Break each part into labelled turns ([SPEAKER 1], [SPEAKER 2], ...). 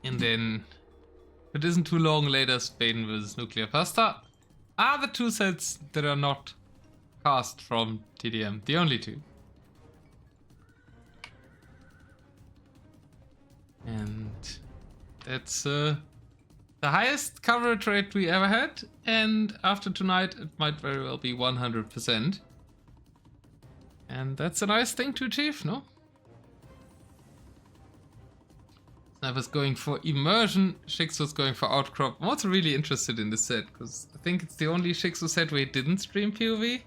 [SPEAKER 1] And then, if it isn't too long later, Spain vs Nuclear Pasta are the two sets that are not cast from TDM. The only two. And that's the highest coverage rate we ever had. And after tonight, it might very well be 100%. And that's a nice thing to achieve, no? Sniper's going for immersion, shiXo's going for outcrop. I'm also really interested in this set, because I think it's the only shiXo set where he didn't stream POV.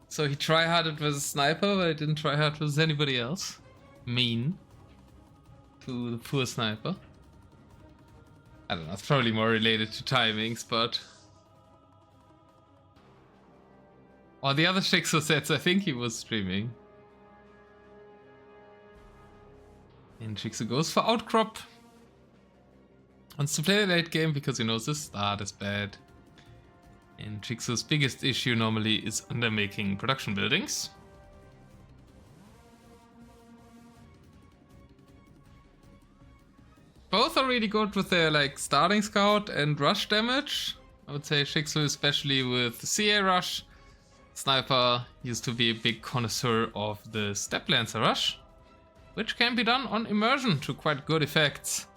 [SPEAKER 1] So he tryharded versus Sniper, but he didn't tryhard versus anybody else. Mean. To the poor Sniper. I don't know, it's probably more related to timings, but... Or the other shiXo sets, I think he was streaming. And shiXo goes for outcrop. Wants to play the late game because he knows the start is bad. And shiXo's biggest issue normally is undermaking production buildings. Both are really good with their like starting scout and rush damage. I would say shiXo especially with the CA rush. Sniper used to be a big connoisseur of the Step Lancer rush, which can be done on immersion to quite good effects.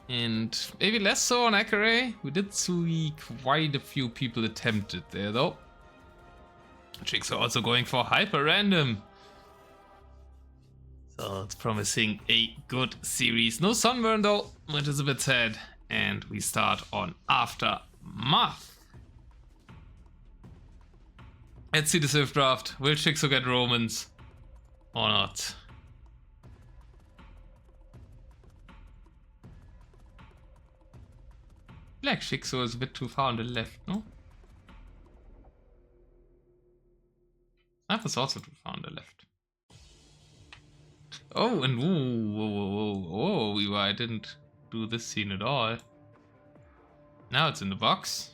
[SPEAKER 1] And maybe less so on Accurate. We did see quite a few people attempt it there though. shiXo also going for hyper random. So it's promising a good series. No sunburn though, which is a bit sad. And we start on Aftermath. Let's see the Civ draft. Will shiXo get Romans or not? Like shiXo is a bit too far on the left, no? That was also too far on the left. Oh, and whoa, I didn't do this scene at all. Now it's in the box.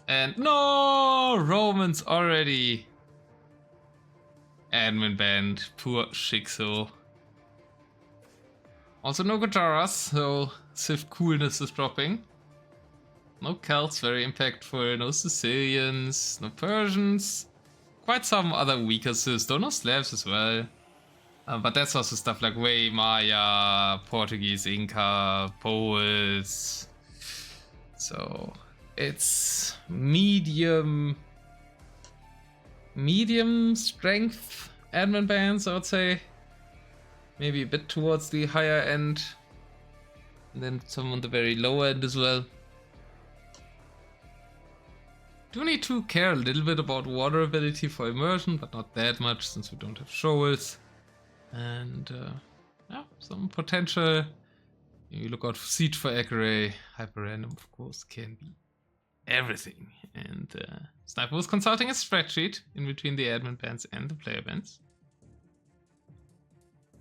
[SPEAKER 1] And no, Romans already. Admin banned, poor shiXo. Also no Gujaras, so Civ coolness is dropping. No Celts, very impactful, no Sicilians, no Persians. Quite some other weaker Civs, though no Slavs as well. But that's also stuff like Way, Maya, Portuguese, Inca, Poles. So it's medium strength admin bans, I would say. Maybe a bit towards the higher end. And then some on the very low end as well. Do need to care a little bit about water ability for immersion, but not that much since we don't have shoals. And yeah, some potential. You look out for Siege for Accurate. Hyper random, of course, can be everything. And Sniper was consulting a spreadsheet in between the admin bans and the player bans.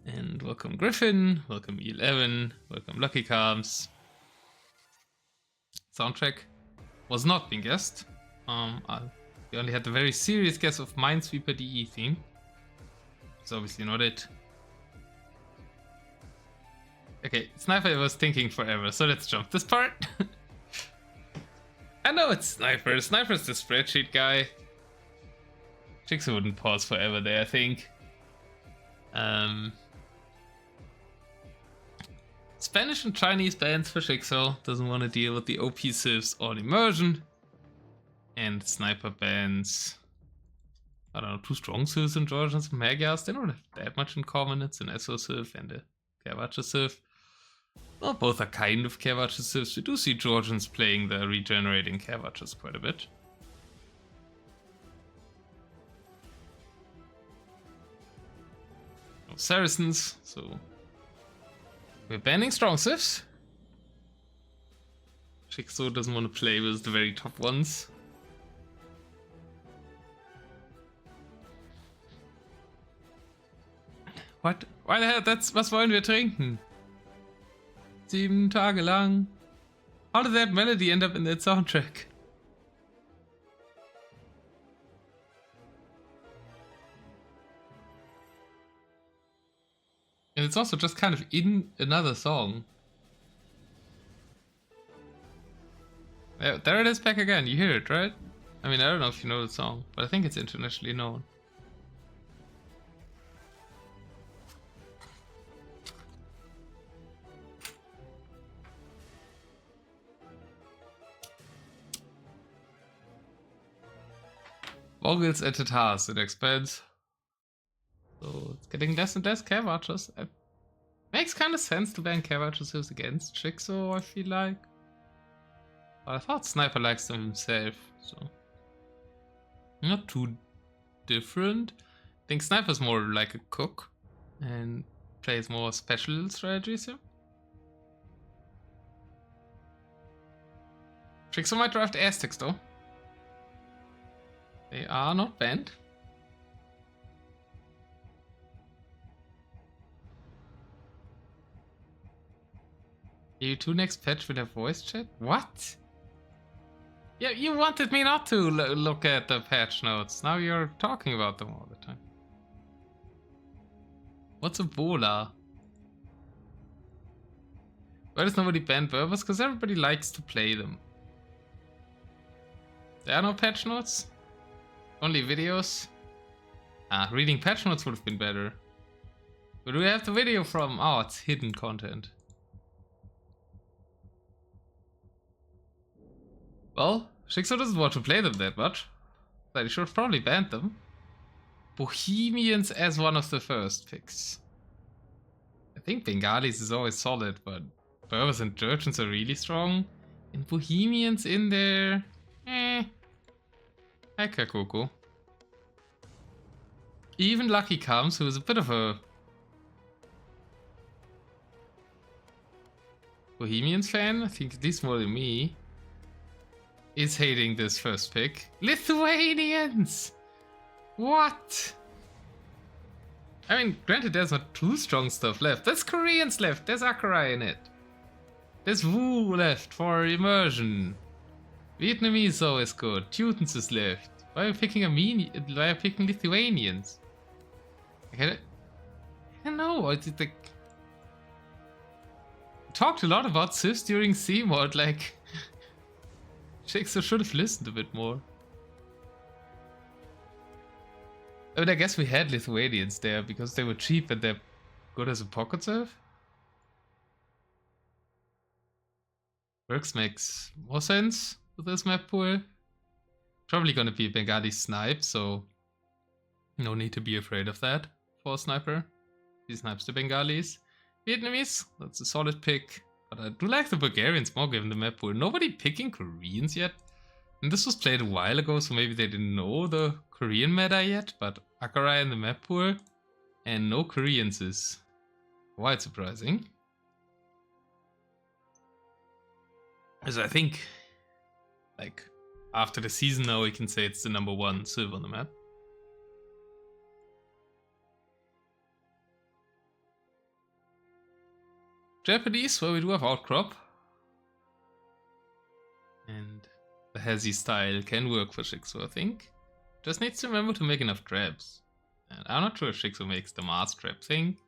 [SPEAKER 1] And welcome Griffin, welcome E11, welcome Lucky Calms. Soundtrack was not being guessed. We only had the very serious guess of Minesweeper DE theme. It's obviously not it. Okay, Sniper was thinking forever, so let's jump this part. I know it's Sniper. Sniper's the spreadsheet guy. shiXo wouldn't pause forever there, I think. Spanish and Chinese bans for shiXo. Doesn't want to deal with the OP civs on immersion. And Sniper bans, I don't know, two strong civs in Georgians and Magyars. They don't have that much in common. It's an SO civ and a Kervacha civ. Well, both are kind of Kervacha civs. We do see Georgians playing the regenerating Kervachas quite a bit. No Saracens, so we're banning strong civs. shiXo doesn't want to play with the very top ones. What? Why the hell? Was wollen wir trinken? 7 Tage lang. How did that melody end up in that soundtrack? And it's also just kind of in another song. There it is back again, you hear it, right? I mean, I don't know if you know the song, but I think it's internationally known. Vogels and Tatars at expense. So it's getting less and less care archers. It makes kind of sense to ban care archers who's against shiXo, I feel like. But I thought Sniper likes them himself, so not too different. I think Sniper's more like a cook and plays more special strategies here. shiXo might draft Aztecs though. They are not banned. EU2 next patch will have voice chat? What? Yeah, you wanted me not to look at the patch notes. Now you're talking about them all the time. What's Ebola? Why does nobody ban Berbers? Because everybody likes to play them. There are no patch notes? Only videos? Ah, reading patch notes would have been better. Where do we have the video from? Oh, it's hidden content. Well, shiXo doesn't want to play them that much. So he should have probably banned them. Bohemians as one of the first picks. I think Bengalis is always solid, but Berbers and Jurchens are really strong. And Bohemians in there... Heck, Coco. Even Lucky Comes, who is a bit of a Bohemians fan, I think at least more than me, is hating this first pick. Lithuanians! What? I mean, granted there's not too strong stuff left. There's Koreans left, there's Akerai in it. There's Wu left for immersion. Vietnamese is always good. Teutons is left. Why are you picking why are you picking Lithuanians? I don't know. It's like talked a lot about Cis during CMOD. Like shiXo should have listened a bit more. I mean, I guess we had Lithuanians there because they were cheap and they're good as a pocket serve. Works makes more sense with this map pool. Probably gonna be a Bengali snipe, so no need to be afraid of that for a sniper. He snipes the Bengalis. Vietnamese, that's a solid pick. But I do like the Bulgarians more given the map pool. Nobody picking Koreans yet. And this was played a while ago, so maybe they didn't know the Korean meta yet. But Akerai in the map pool and no Koreans is quite surprising. As I think, like, after the season now we can say it's the #1 silver on the map. Japanese, well, we do have Outcrop. And the Hezi style can work for shiXo, I think. Just needs to remember to make enough traps. And I'm not sure if shiXo makes the Mars trap thing.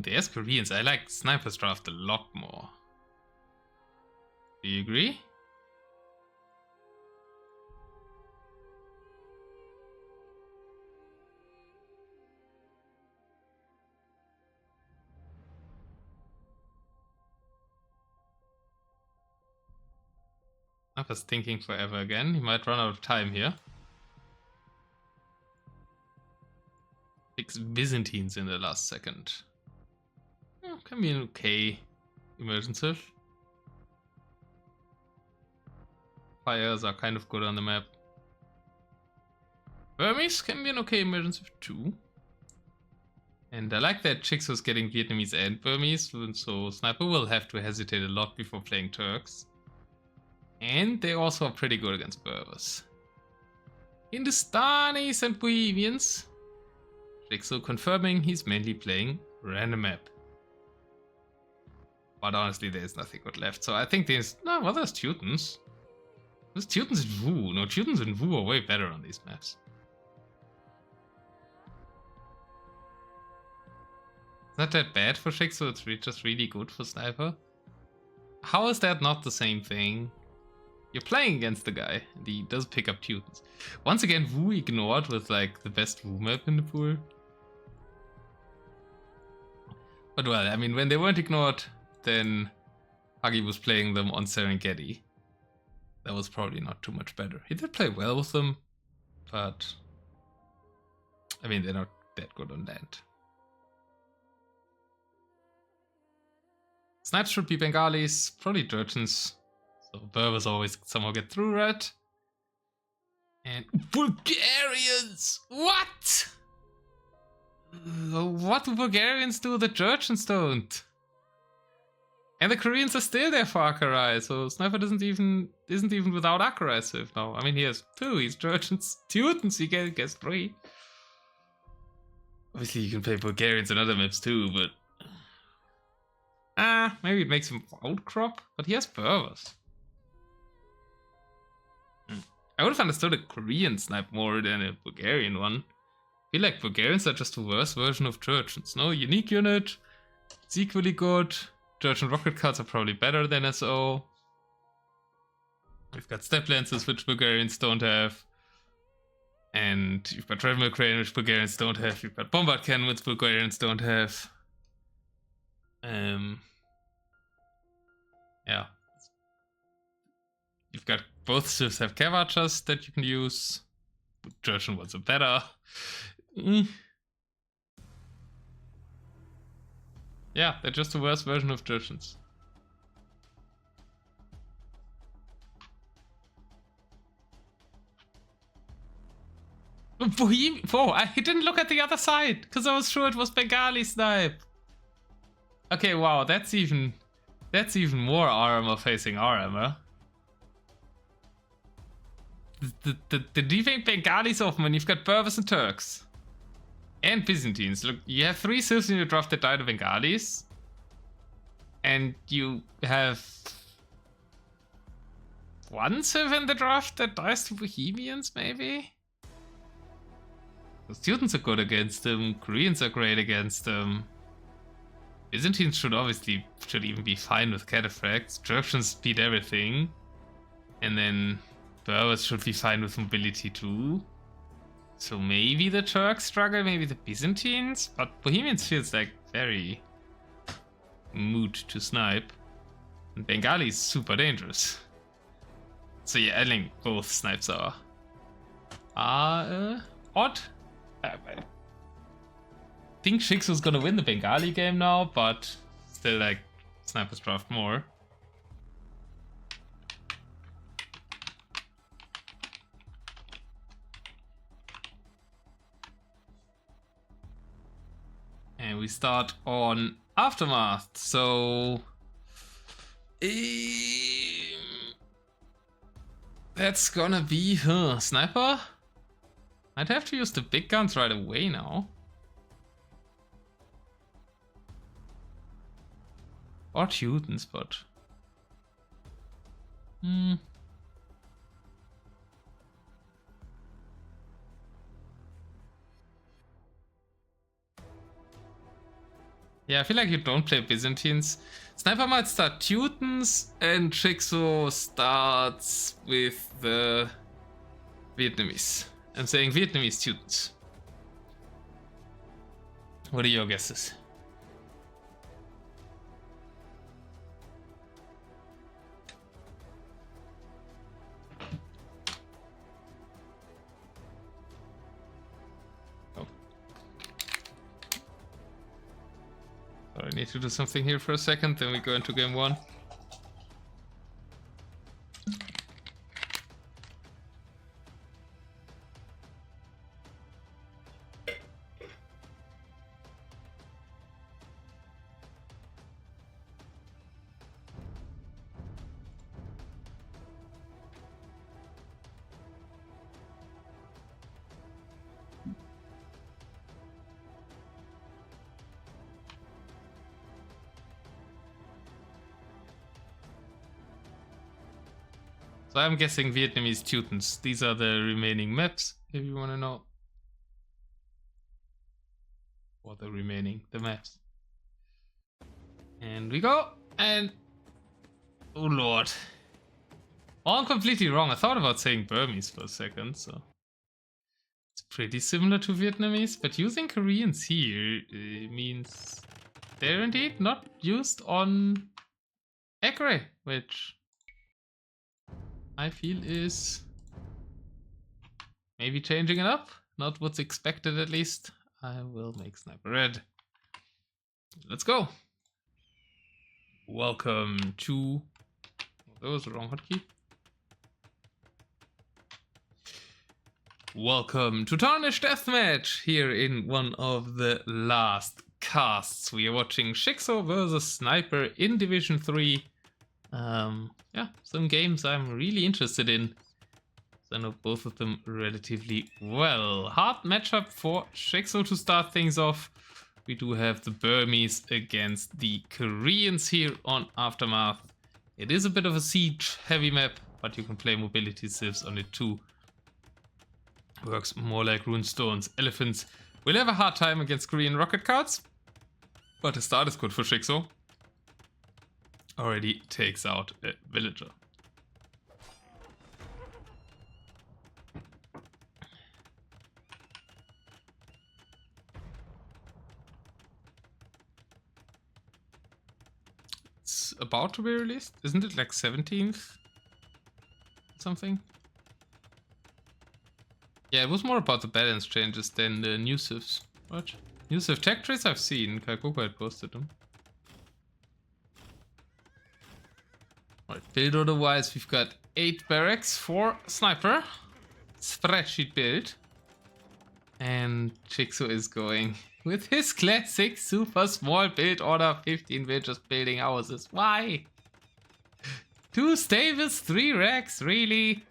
[SPEAKER 1] There's Koreans. I like Sniper's draft a lot more. Do you agree? Sniper's thinking forever again. He might run out of time here. 6 Byzantines in the last second. Oh, can be an okay immersion sieve. Fires are kind of good on the map. Burmese can be an okay immersion sieve too. And I like that shiXo's getting Vietnamese and Burmese, so Sniper will have to hesitate a lot before playing Turks. And they also are pretty good against Berbers. Hindustanis and Bohemians. shiXo confirming he's mainly playing random map. But honestly, there's nothing good left. So I think there's... No, well, there's Teutons. There's Teutons and Wu. No, Teutons and Wu are way better on these maps. Not that bad for shiXo, it's just really good for Sniper. How is that not the same thing? You're playing against the guy, and he does pick up Teutons. Once again, Wu ignored with like the best Wu map in the pool. But well, I mean, when they weren't ignored, then Hagi was playing them on Serengeti. That was probably not too much better. He did play well with them, but I mean, they're not that good on land. Snipes should be Bengalis, probably Jurchens. So Berbers always somehow get through, right? And Bulgarians! What? What do Bulgarians do that Jurchens don't? And the Koreans are still there for Akerai, so Sniper isn't even without Akerai Swift now. I mean, he has 2, he's Jurchens, Teutons, he gets 3. Obviously you can play Bulgarians on other maps too, but maybe it makes him outcrop, but he has Berbers. I would have understood a Korean snipe more than a Bulgarian one. I feel like Bulgarians are just a worse version of Jurchens. No, unique unit, it's equally good. Jurchen rocket cards are probably better than SO. We've got step lances, which Bulgarians don't have. And you've got treadmill crane, which Bulgarians don't have. You've got bombard cannon, which Bulgarians don't have. Yeah. You've got both civs have cav archers that you can use. Jurchen ones are better. Yeah, they're just a worse version of Jurchens. Whoa, I didn't look at the other side, because I was sure it was Bengali snipe. Okay, wow, that's even more armor facing our armor. The defang Bengalis off when you've got Berbers and Turks. And Byzantines. Look, you have 3 civs in your draft that die to Bengalis. And you have 1 civ in the draft that dies to Bohemians, maybe? The students are good against them, Koreans are great against them. Byzantines should even be fine with cataphracts. Jurchens beat everything. And then Berbers should be fine with mobility too. So maybe the Turks struggle, maybe the Byzantines, but Bohemians feels like very moot to snipe. And Bengali is super dangerous. So yeah, I think both snipes are odd. I think shiXo's gonna win the Bengali game now, but still like snipers draft more. And we start on Aftermath, so that's gonna be Sniper? I'd have to use the big guns right away now. Or Teutons, but yeah, I feel like you don't play Byzantines. Sniper might start Teutons, and shiXo starts with the Vietnamese. I'm saying Vietnamese Teutons. What are your guesses? I need to do something here for a second, then we go into game 1. So I'm guessing Vietnamese Teutons. These are the remaining maps, if you want to know. Or the maps. And we go. And oh lord. Oh, I'm completely wrong. I thought about saying Burmese for a second, so it's pretty similar to Vietnamese, but using Koreans here means they're indeed not used on Acre, which I feel is maybe changing it up. Not what's expected, at least. I will make Sniper red. Let's go. Welcome to... Oh, that was the wrong hotkey. Welcome to Tarnished Deathmatch. Here in one of the last casts, we are watching shiXo versus Sniper in Division 3. Yeah, some games I'm really interested in. I know both of them relatively well. Hard matchup for shiXo to start things off. We do have the Burmese against the Koreans here on Aftermath. It is a bit of a siege heavy map, but you can play mobility civs on it too. Works more like runestones. Elephants will have a hard time against Korean rocket cards, but the start is good for shiXo. Already takes out a villager. It's about to be released, isn't it? Like 17th? Something? Yeah, it was more about the balance changes than the new civs. What? New civ tech trees I've seen. Kaikoku had posted them. Alright, build order wise, we've got 8 barracks for Sniper. Spreadsheet build. And shiXo is going with his classic super small build order. 15 villagers building houses. Why? 2 stables, 3 racks, really?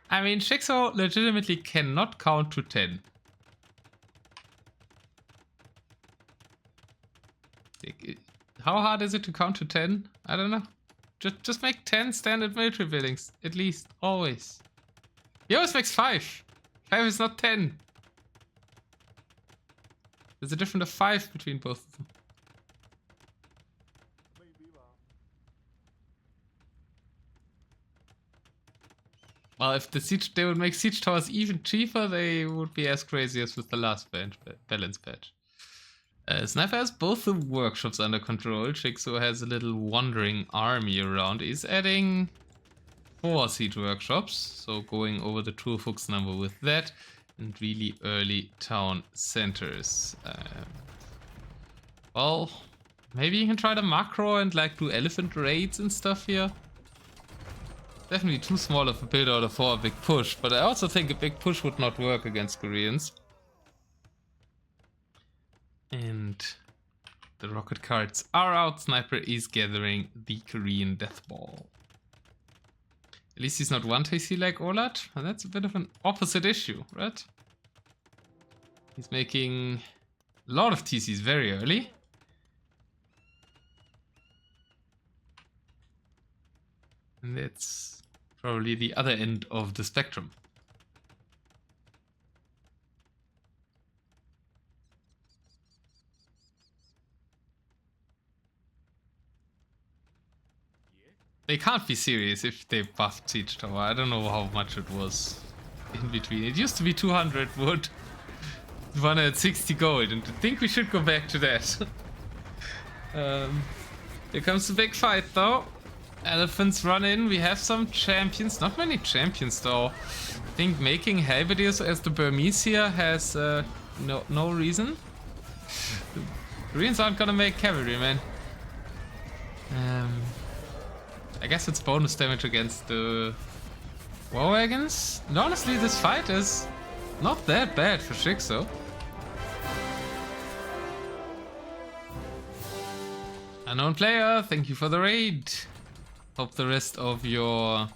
[SPEAKER 1] I mean, shiXo legitimately cannot count to 10. How hard is it to count to 10? I don't know. Just make 10 standard military buildings, at least, always. He always makes 5. 5 is not 10. There's a difference of 5 between both of them. Well, if they would make siege towers even cheaper, they would be as crazy as with the last balance patch. Sniper has both the workshops under control. shiXo has a little wandering army around. He's adding 4 siege workshops, so going over the Turfuchs number with that, and really early town centers. Well, maybe you can try the macro and like do elephant raids and stuff here. Definitely too small of a build order for a big push, but I also think a big push would not work against Koreans. And the rocket cards are out. Sniper is gathering the Korean death ball. At least he's not 1 TC like Olat, and that's a bit of an opposite issue, right? He's making a lot of TCs very early. And that's probably the other end of the spectrum. They can't be serious if they buffed Siege Tower. I don't know how much it was in between. It used to be 200 wood, 160 gold, and I think we should go back to that. Here comes the big fight though. Elephants run in. We have some champions. Not many champions though. I think making halberdiers as the Burmese here has no reason. The Koreans aren't gonna make cavalry, man. I guess it's bonus damage against the war wagons. And honestly, this fight is not that bad for shiXo. Unknown player, thank you for the raid. Hope the rest of your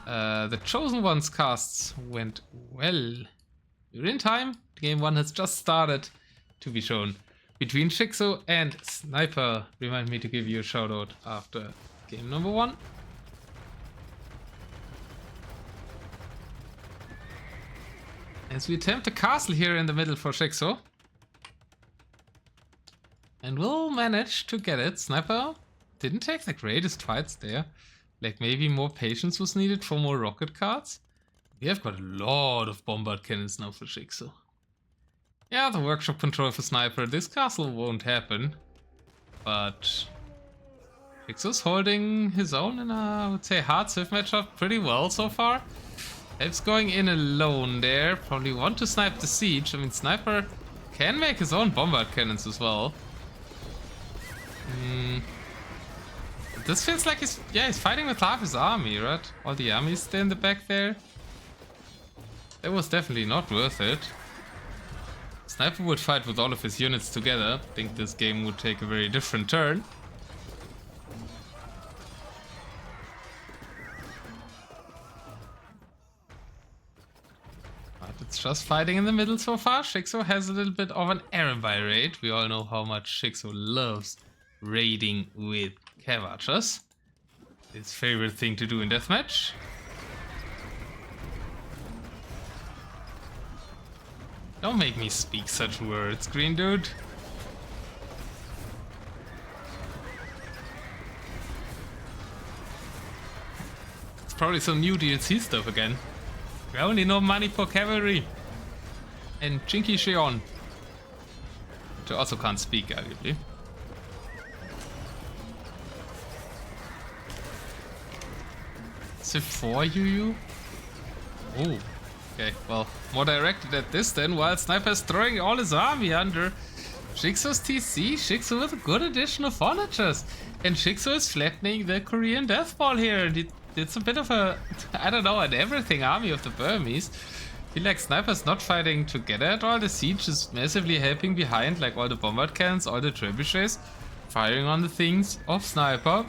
[SPEAKER 1] the Chosen Ones casts went well. You're in time. Game 1 has just started to be shown. Between shiXo and Sniper. Remind me to give you a shout out after game number 1. As we attempt a castle here in the middle for shiXo. And we'll manage to get it. Sniper didn't take the greatest fights there. Like maybe more patience was needed for more rocket cards. We have got a lot of bombard cannons now for shiXo. Yeah, the workshop control for Sniper. This castle won't happen. But shiXo's holding his own in a, I would say, hard civ matchup pretty well so far. Helps going in alone there. Probably want to snipe the siege. I mean, Sniper can make his own bombard cannons as well. This feels like he's fighting with half his army, right? All the armies stay in the back there. It was definitely not worth it. Sniper would fight with all of his units together. I think this game would take a very different turn. But it's just fighting in the middle so far. shiXo has a little bit of an error by raid. We all know how much shiXo loves raiding with cav archers. His favorite thing to do in Deathmatch. Don't make me speak such words, green dude. It's probably some new DLC stuff again. We only know money for cavalry. And Chinky Sheon. Which I also can't speak, arguably. Civ 4 UU? Oh. Okay, well, more directed at this then, while Sniper is throwing all his army under shiXo's TC. shiXo with a good addition of onagers. And shiXo is flattening the Korean death ball here. It's a bit of a, I don't know, an everything army of the Burmese. I feel like Sniper's not fighting together at all. The siege is massively helping behind, like all the bombard cannons, all the trebuchets, firing on the things of Sniper.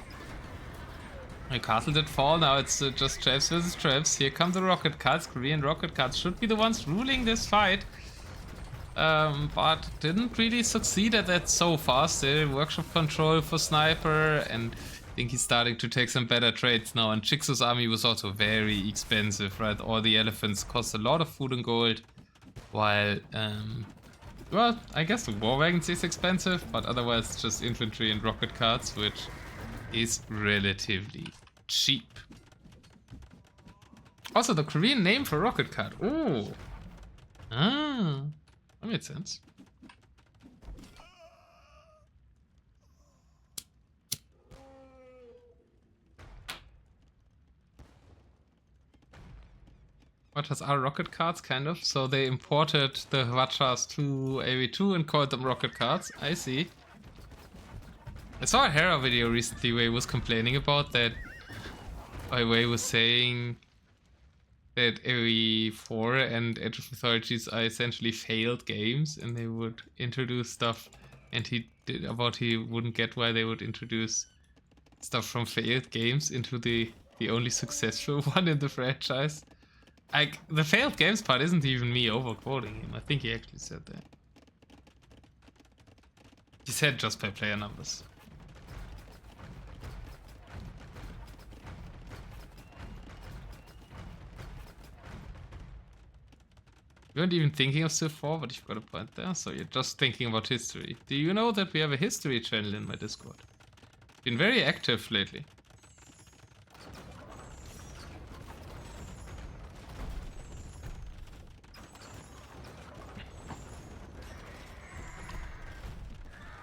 [SPEAKER 1] My castle did fall, now it's just traps versus traps. Here come the rocket cards. Korean rocket cards should be the ones ruling this fight. But didn't really succeed at that so far. Still workshop control for Sniper, and I think he's starting to take some better trades now. And shiXo's army was also very expensive, right? All the elephants cost a lot of food and gold, while well, I guess the war wagons is expensive, but otherwise just infantry and rocket cards, which is relatively cheap. Also, the Korean name for rocket card. Oh, that made sense. Hwachas are rocket cards, kind of. So they imported the Hwachas to AV2 and called them rocket cards. I see. I saw a Hera video recently where he was complaining about that. Where he was saying that AV4 and Age of Mythologies are essentially failed games, and they would introduce stuff, and he wouldn't get why they would introduce stuff from failed games into the only successful one in the franchise. Like, the failed games part isn't even me overquoting him. I think he actually said that. He said just by player numbers. You weren't even thinking of Civ 4, but you've got a point there, so you're just thinking about history. Do you know that we have a history channel in my Discord? Been very active lately.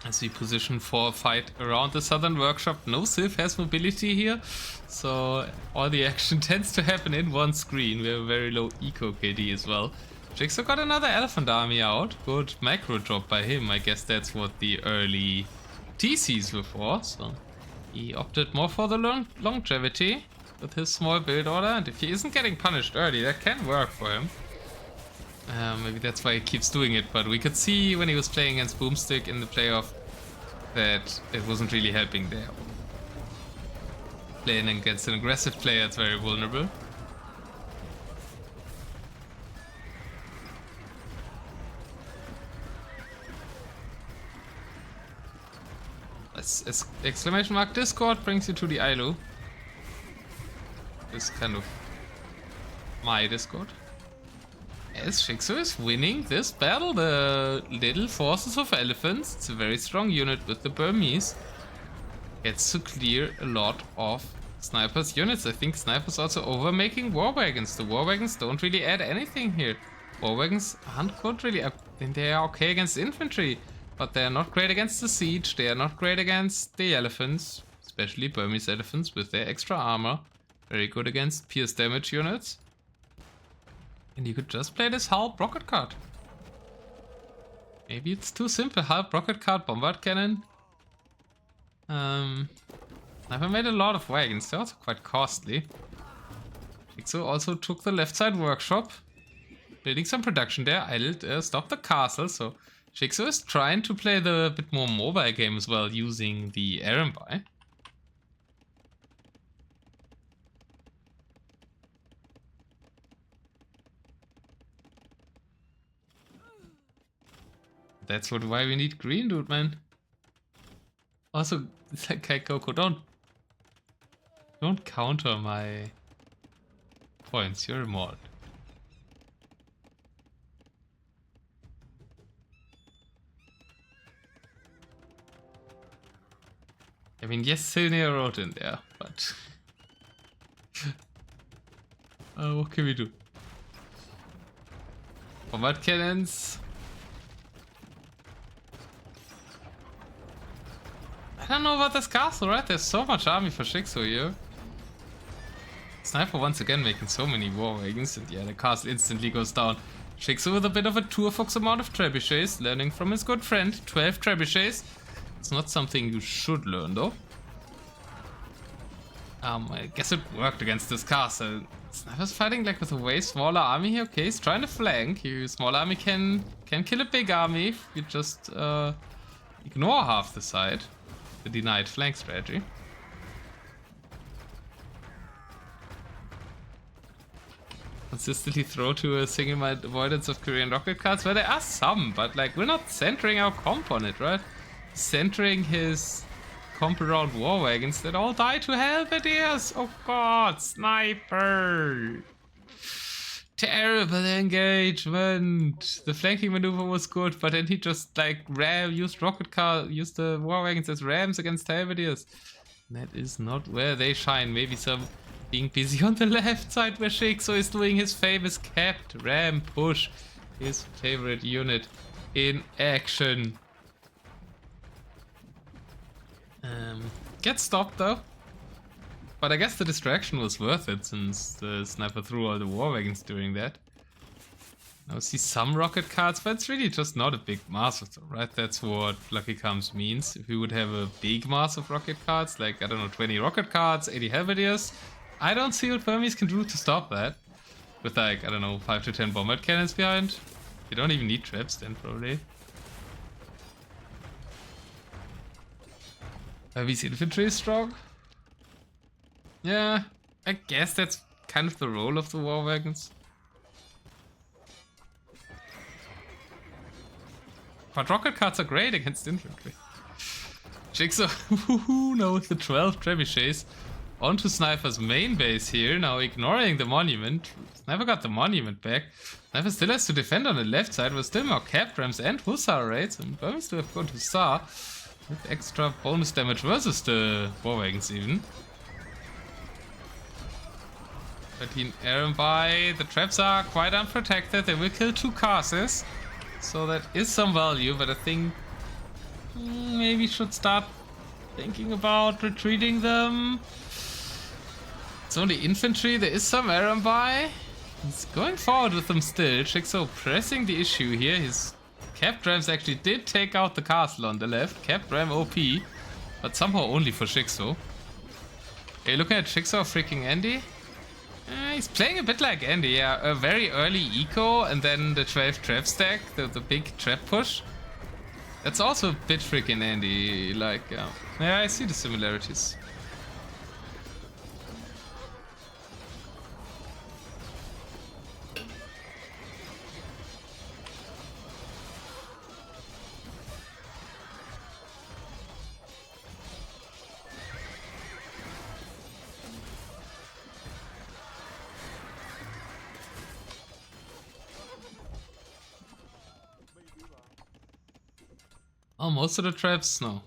[SPEAKER 1] As we position for a fight around the southern workshop, no Civ has mobility here, so all the action tends to happen in one screen. We have a very low eco KD as well. shiXo got another elephant army out. Good macro job by him. I guess that's what the early TCs were for. So he opted more for the longevity with his small build order. And if he isn't getting punished early, that can work for him. Maybe that's why he keeps doing it. But we could see when he was playing against Boomstick in the playoff that it wasn't really helping there. Playing against an aggressive player, it's very vulnerable. Exclamation mark Discord brings you to the ILO. This kind of my Discord. As shiXo is winning this battle, the little forces of elephants, it's a very strong unit with the Burmese, gets to clear a lot of snipers' units. I think snipers also over making war wagons. The war wagons don't really add anything here. War wagons aren't good really. I think they are okay against infantry, but they are not great against the siege. They are not great against the elephants, especially Burmese elephants with their extra armor. Very good against pierce damage units. And you could just play this half rocket card. Maybe it's too simple. Half rocket card, bombard cannon. I've made a lot of wagons. They're also quite costly. shiXo also took the left side workshop, building some production there. I'll stop the castle. So shiXo is trying to play the bit more mobile game as well, using the Arambai. That's why we need green, dude, man. Also, it's like, hey, Coco, don't counter my points. You're a mod. I mean, yes, Sylnia wrote in there, but what can we do? Bombard cannons. I don't know about this castle, right? There's so much army for shiXo here. Sniper once again making so many war wagons, and yeah, the castle instantly goes down. shiXo with a bit of a Turfox amount of trebuchets, learning from his good friend. 12 trebuchets. It's not something you should learn though. I guess it worked against this castle. Sniper's fighting like with a way smaller army here. Okay, he's trying to flank. Your small army can kill a big army if you just ignore half the side. The denied flank strategy. Consistently throw to a single-minded avoidance of Korean rocket cards. Well, there are some, but like we're not centering our comp on it, right? Centering his comp around war wagons that all die to halberdiers. Oh god, sniper! Terrible engagement. The flanking maneuver was good, but then he just like used used the war wagons as rams against halberdiers. That is not where they shine. Maybe some being busy on the left side where shiXo is doing his famous capped ram push. His favorite unit in action. Get stopped though. But I guess the distraction was worth it since the sniper threw all the war wagons during that. Now see some rocket cards, but it's really just not a big mass of them, right? That's what Lucky Comes means. If we would have a big mass of rocket cards, like, I don't know, 20 rocket cards, 80 halberdiers, I don't see what Burmese can do to stop that. With like, I don't know, 5 to 10 bombard cannons behind. You don't even need traps then, probably. Burmese infantry is strong. Yeah, I guess that's kind of the role of the war wagons. But rocket cards are great against infantry. shiXo, now with the 12 trebuchets onto Sniper's main base here, now ignoring the monument. Sniper got the monument back. Sniper still has to defend on the left side with still more cap rams and hussar raids, and Burmese still have good hussar with extra bonus damage versus the war wagons even. 13 Arambai. The traps are quite unprotected. They will kill 2 castles. So that is some value, but I think maybe should start thinking about retreating them. It's only infantry. There is some Arambai. He's going forward with them still. shiXo pressing the issue here. His cap rams actually did take out the castle on the left. Cap ram OP, but somehow only for shiXo. Okay, looking at shiXo freaking Andy. He's playing a bit like Andy, yeah. A very early eco and then the 12 trap stack, the big trap push. That's also a bit freaking Andy, like, yeah, I see the similarities. Oh, most of the traps? No.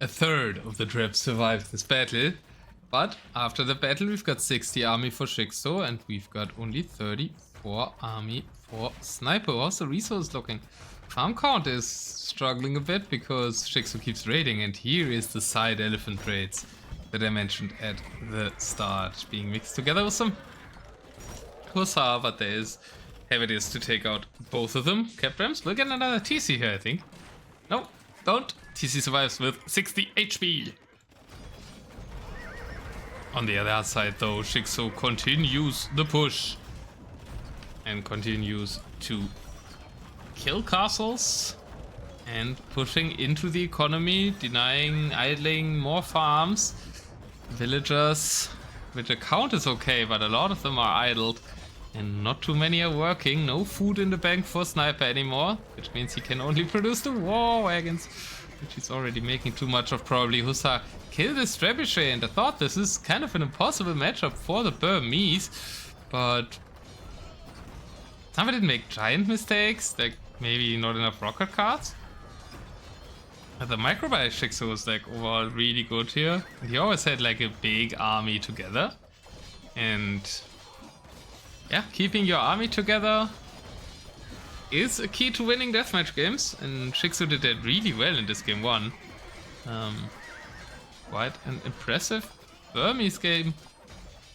[SPEAKER 1] A third of the traps survived this battle. But after the battle, we've got 60 army for shiXo and we've got only 34 army for Sniper. How's the resource looking? Farm count is struggling a bit because shiXo keeps raiding, and here is the side elephant raids that I mentioned at the start, being mixed together with some Hussar, but there is Heavies to take out both of them. Caprams will get another TC here, I think. No, don't. TC survives with 60 HP. On the other side though, shiXo continues the push and continues to kill castles and pushing into the economy, denying idling more farms, villagers, which account is okay, but a lot of them are idled and not too many are working. No food in the bank for Sniper anymore, which means he can only produce the war wagons, which he's already making too much of. Probably Hussar kill this trebuchet, and I thought this is kind of an impossible matchup for the Burmese, but Sniper didn't make giant mistakes, like maybe not enough rocket cards. But the micro by shiXo was like overall really good here. And he always had like a big army together. And yeah, keeping your army together is a key to winning deathmatch games. And shiXo did that really well in this game 1. Quite an impressive Burmese game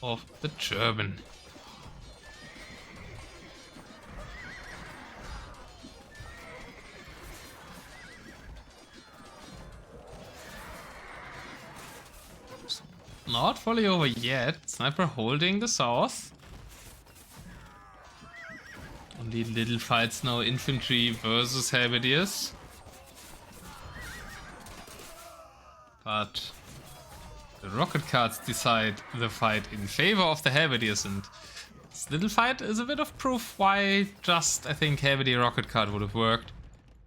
[SPEAKER 1] of the German. Not fully over yet. Sniper holding the south. Only little fights now. Infantry versus halberdiers. But the rocket cards decide the fight in favor of the halberdiers, and this little fight is a bit of proof why just, I think, halberdier rocket card would have worked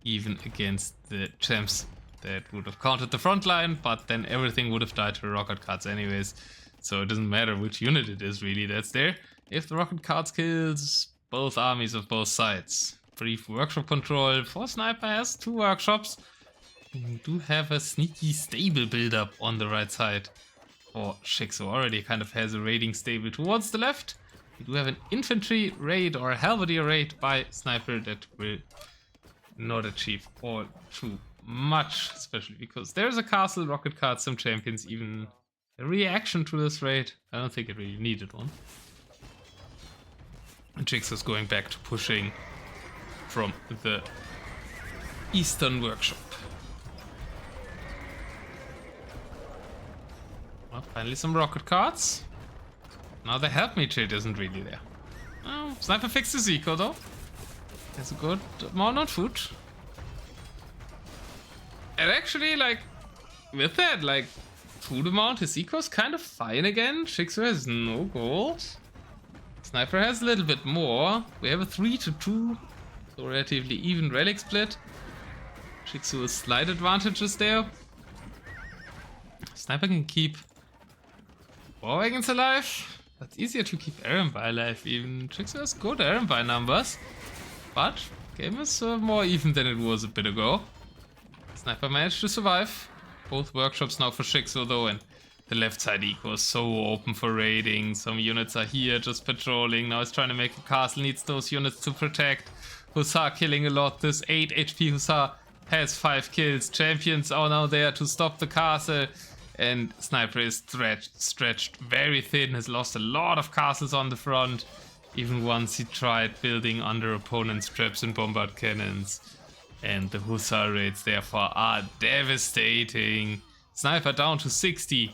[SPEAKER 1] even against the champs. That would have countered the front line, but then everything would have died to the rocket cards anyways. So it doesn't matter which unit it is really that's there, if the rocket cards kills both armies of both sides. Brief workshop control for Sniper has 2 workshops. We do have a sneaky stable build-up on the right side. For shiXo already kind of has a raiding stable towards the left. We do have an infantry raid or a halberdier raid by Sniper that will not achieve all too much, especially because there's a castle, rocket card, some champions, even a reaction to this raid. I don't think it really needed one. And shiXo's going back to pushing from the eastern workshop. Well, finally some rocket cards. Now the help me trade isn't really there. Oh, Sniper fixed his eco though. Has a good amount on food. And actually, like, with that, like, food amount, his eco's kind of fine again. shiXo has no gold. Sniper has a little bit more. We have a 3-2, so relatively even relic split. shiXo has slight advantages there. Sniper can keep war wagons alive. That's easier to keep Eremby alive even. shiXo has good Eremby numbers, but game is more even than it was a bit ago. Sniper managed to survive. Both workshops now for shiXo though, and the left side eco is so open for raiding. Some units are here just patrolling. Now he's trying to make a castle, needs those units to protect. Hussar killing a lot. This 8 HP Hussar has 5 kills. Champions are now there to stop the castle. And Sniper is stretched very thin, has lost a lot of castles on the front. Even once he tried building under opponent's traps and bombard cannons. And the Hussar raids therefore are devastating. Sniper down to 60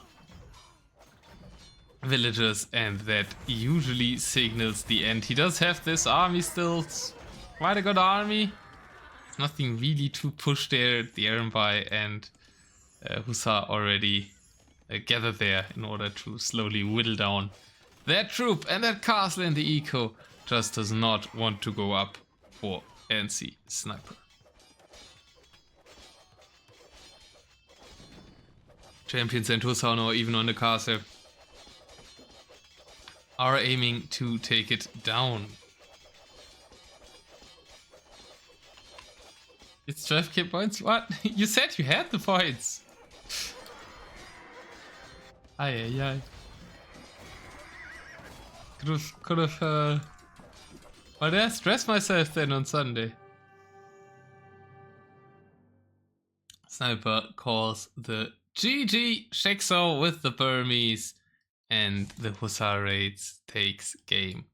[SPEAKER 1] villagers, and that usually signals the end. He does have this army still. It's quite a good army. There's nothing really to push there. The Eremby and Hussar already gathered there in order to slowly whittle down that troop. And that castle in the eco just does not want to go up for NC Sniper. Champions and Hussar now even on the castle are aiming to take it down. It It's 12k points? What? You said you had the points. Ay. Could have, well, I stressed myself then on Sunday. Sniper calls the GG shiXo with the Burmese, and the Hussar Raids takes game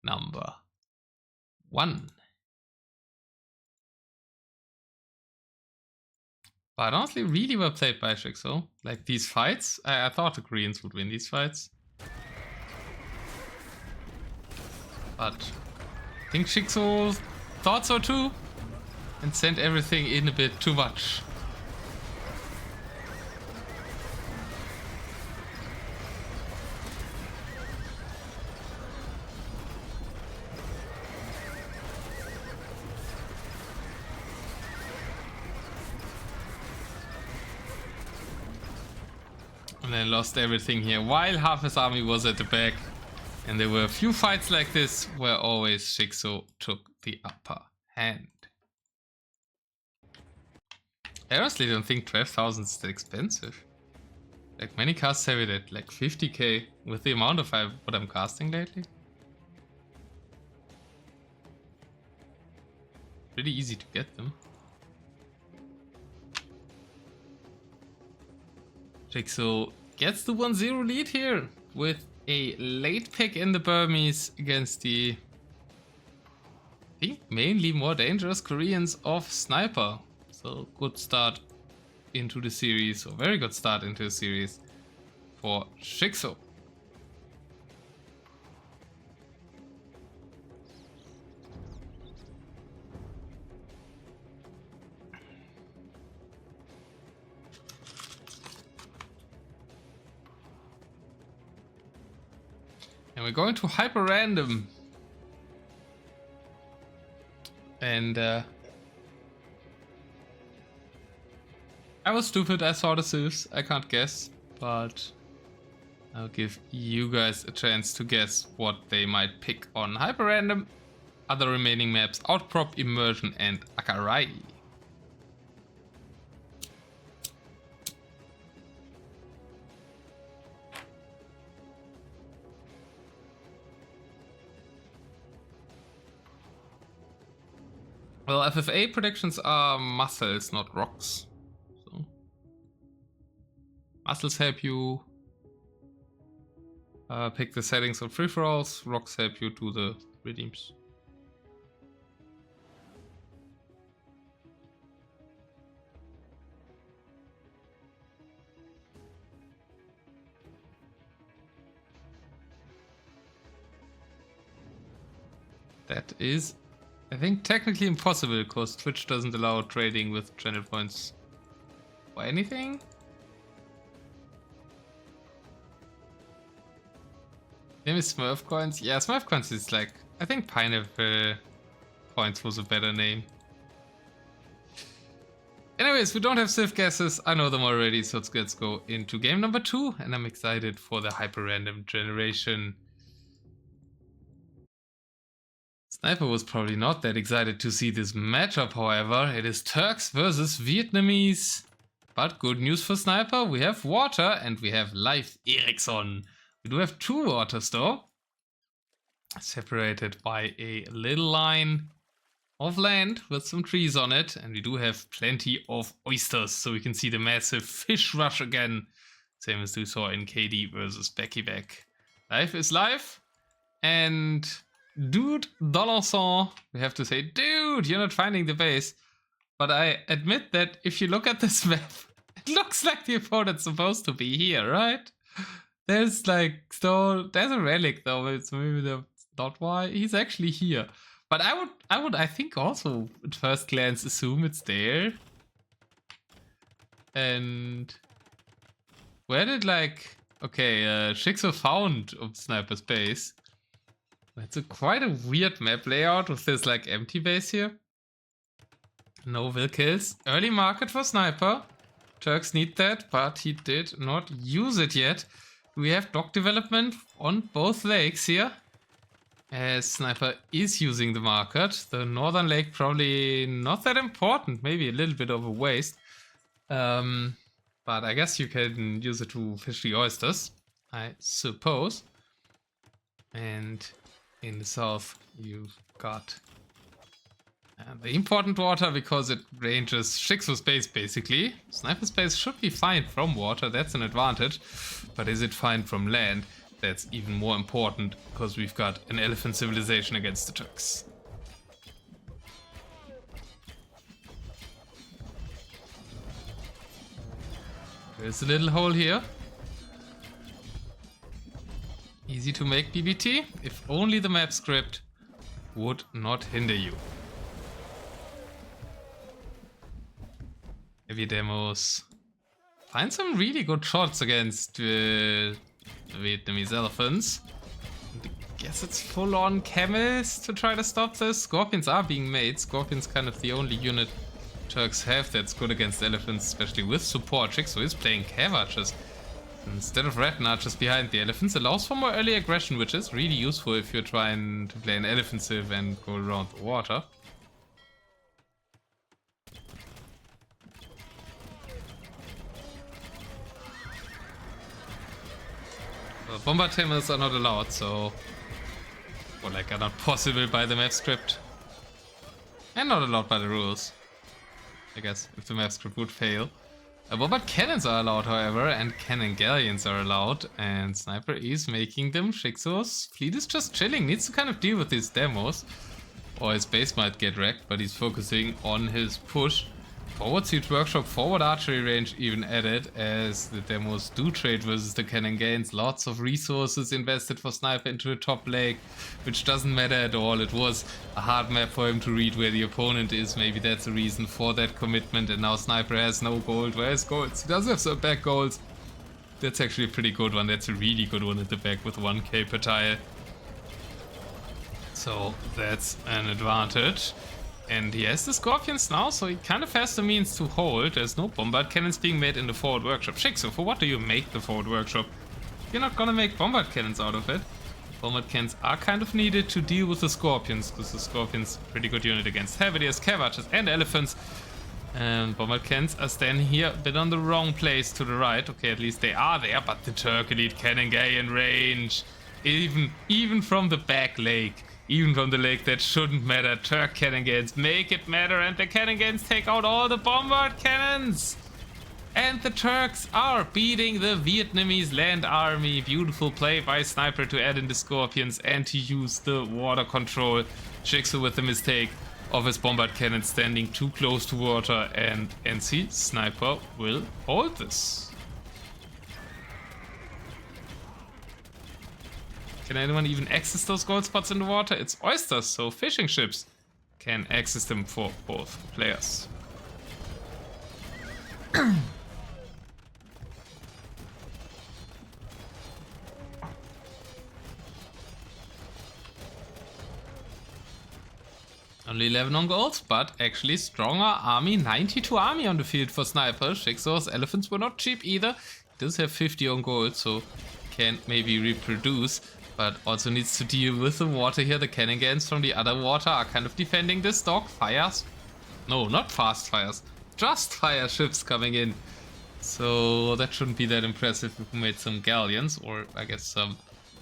[SPEAKER 1] number 1. But honestly, really well played by shiXo. Like these fights, I thought the Koreans would win these fights. But I think shiXo thought so too, and sent everything in a bit too much. And then lost everything here while half his army was at the back. And there were a few fights like this where always shiXo took the upper hand. I honestly don't think 12,000 is that expensive. Like many casts have it at like 50k with the amount of what I'm casting lately. Pretty easy to get them. shiXo gets the 1-0 lead here with a late pick in the Burmese against the, I think, mainly more dangerous Koreans of Sniper. So good start into the series, or very good start into the series for shiXo. And we're going to hyper random. And I was stupid, I saw the sieves, I can't guess, but I'll give you guys a chance to guess what they might pick on hyper random. Other remaining maps: Outprop, Immersion, and Akarai. Well, FFA predictions are muscles, not rocks. So muscles help you pick the settings of free-for-alls, rocks help you do the redeems. That is, I think, technically impossible because Twitch doesn't allow trading with channel points or anything. Name is Smurf Coins. Yeah, Smurf Coins is like, I think Pineapple Coins was a better name. Anyways, we don't have safe guesses. I know them already, so let's go into game number 2. And I'm excited for the hyper random generation. Sniper was probably not that excited to see this matchup, however. It is Turks versus Vietnamese. But good news for Sniper, we have water and we have live Ericsson. We do have 2 waters though, separated by a little line of land with some trees on it. And we do have plenty of oysters, so we can see the massive fish rush again. Same as we saw in KD versus Becky Beck. Life is life. And Dude Donaldson, we have to say, dude, you're not finding the base. But I admit that if you look at this map, it looks like the opponent's supposed to be here, right? There's like, so there's a relic though, it's maybe the not why he's actually here. But I think also at first glance assume it's there. And where did like, okay, shiXo found Sniper's base. It's quite a weird map layout with this like empty base here. No will kills. Early market for Sniper. Turks need that, but he did not use it yet. We have dock development on both lakes here. as Sniper is using the market. The northern lake probably not that important, maybe a little bit of a waste. But I guess you can use it to fish the oysters, I suppose. And in the south you've got the important water because it ranges shiXo's base basically. Sniper's base should be fine from water, that's an advantage. But is it fine from land? That's even more important because we've got an elephant civilization against the Turks. There's a little hole here. Easy to make BBT, if only the map script would not hinder you. Heavy demos. Find some really good shots against the Vietnamese elephants. And I guess it's full-on camels to try to stop this. Scorpions are being made. Scorpions kind of the only unit Turks have that's good against elephants, especially with support. shiXo is playing cav archers instead of rat archers behind the elephants. Allows for more early aggression, which is really useful if you're trying to play an elephant civ and go around the water. Bombard tamers are not allowed, so... or like are not possible by the map script. And not allowed by the rules. I guess, if the map script would fail. Bombard cannons are allowed, however, and cannon galleons are allowed. And Sniper is making them. shiXo's fleet is just chilling, needs to kind of deal with these demos. Or his base might get wrecked, but he's focusing on his push. Forward siege workshop, forward archery range even added, as the demos do trade versus the cannon gains. Lots of resources invested for Sniper into the top lake, which doesn't matter at all. It was a hard map for him to read where the opponent is. Maybe that's a reason for that commitment. And now Sniper has no gold. Where's golds? He does have some back golds. That's actually a pretty good one. That's a really good one at the back with 1k per tile. So that's an advantage. And he has the Scorpions now, so he kind of has the means to hold. There's no bombard cannons being made in the forward workshop. shiXo, for what do you make the forward workshop? You're not gonna make bombard cannons out of it. Bombard cannons are kind of needed to deal with the Scorpions, because the Scorpions are a pretty good unit against Heaviliers, cav archers, and elephants. And bombard cannons are standing here, a bit on the wrong place to the right. Okay, at least they are there, but the Turk elite cannon galleon range, even from the back lake. Even from the lake, that shouldn't matter. Turk cannon gains make it matter, and the cannon gains take out all the bombard cannons. And the Turks are beating the Vietnamese land army. Beautiful play by Sniper to add in the Scorpions and to use the water control. shiXo with the mistake of his bombard cannon standing too close to water, and NC Sniper will hold this. Can anyone even access those gold spots in the water? It's oysters, so fishing ships can access them for both players. Only 11 on golds, but actually stronger army. 92 army on the field for Sniper. shiXo's elephants were not cheap either. He does have 50 on gold, so can maybe reproduce. But also needs to deal with the water here. The cannon gains from the other water are kind of defending this dock. Fires. No, not fast fires. Just fire ships coming in. So that shouldn't be that impressive if we made some galleons. Or I guess some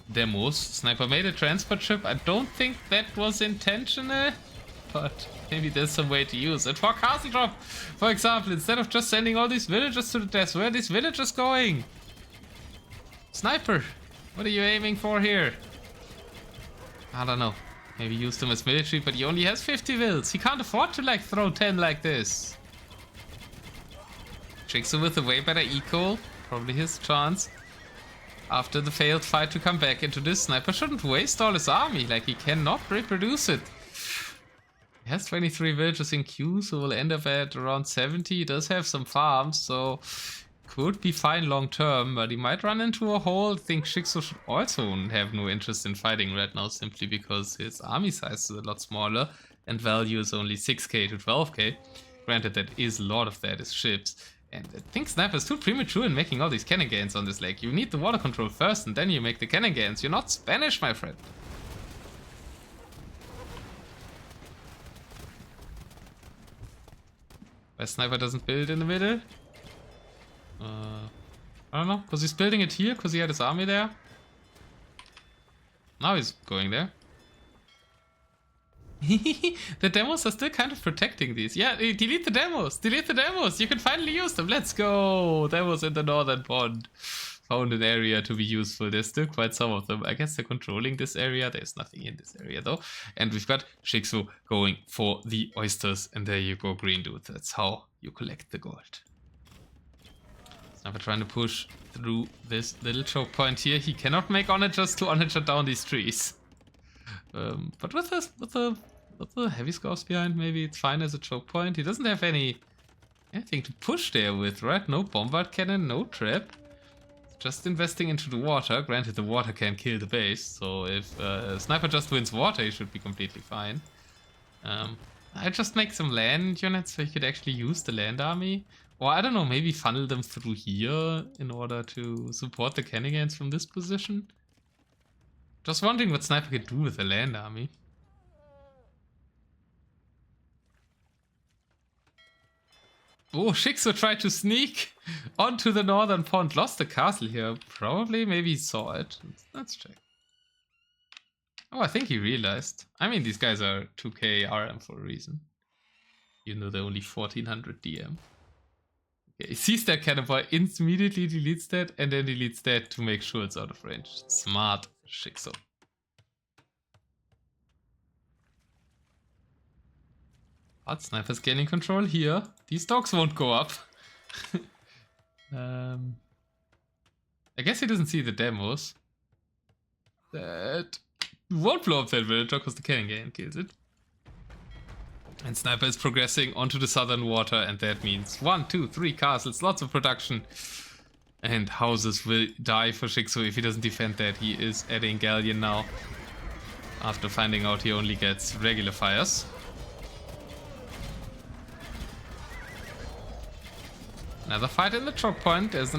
[SPEAKER 1] demos. Sniper made a transport ship. I don't think that was intentional. But maybe there's some way to use it. For castle drop, for example, instead of just sending all these villagers to the death. Where are these villagers going? Sniper! What are you aiming for here? I don't know. Maybe use them as military, but he only has 50 vills. He can't afford to like throw 10 like this. shiXo with a way better eco. Probably his chance. After the failed fight to come back into this, Sniper shouldn't waste all his army. Like, he cannot reproduce it. He has 23 villagers in queue, so we'll end up at around 70. He does have some farms, so could be fine long term, but he might run into a hole. I think shiXo should also have no interest in fighting right now, simply because his army size is a lot smaller and value is only 6k to 12k. Granted, that is a lot of that is ships. And I think Sniper is too premature in making all these cannon gains on this lake. You need the water control first and then you make the cannon gains. You're not Spanish, my friend. Why Sniper doesn't build in the middle? I don't know, because he's building it here, because he had his army there. Now he's going there. The demos are still kind of protecting these. Yeah, delete the demos. Delete the demos. You can finally use them. Let's go. Demos in the northern pond. Found an area to be useful. There's still quite some of them. I guess they're controlling this area. There's nothing in this area though. And we've got shiXo going for the oysters. And there you go, green dude. That's how you collect the gold. Now we're trying to push through this little choke point here. He cannot make onagers to onager down these trees. But with the heavy scores behind, maybe it's fine as a choke point. He doesn't have anything to push there with, right? No bombard cannon, no trap. Just investing into the water. Granted, the water can kill the base, so if Sniper just wins water, he should be completely fine. I just make some land units so he could actually use the land army. Or I don't know, maybe funnel them through here in order to support the cannons from this position. Just wondering what Sniper could do with the land army. Oh, shiXo tried to sneak onto the northern pond. Lost the castle here. Probably, maybe he saw it. Let's check. Oh, I think he realized. I mean, these guys are 2k RM for a reason. Even though they're only 1400 DM. Okay, he sees that cannonball, immediately deletes that, and then deletes that to make sure it's out of range. Smart shiXo. But Sniper's gaining control here. These dogs won't go up. I guess he doesn't see the demos. That won't blow up that villager because the cannon gain kills it. And Sniper is progressing onto the southern water, and that means 1, 2, 3 castles, lots of production. And houses will die for shiXo if he doesn't defend that. He is adding galleon now. After finding out he only gets regular fires. Another fight in the choke point. There's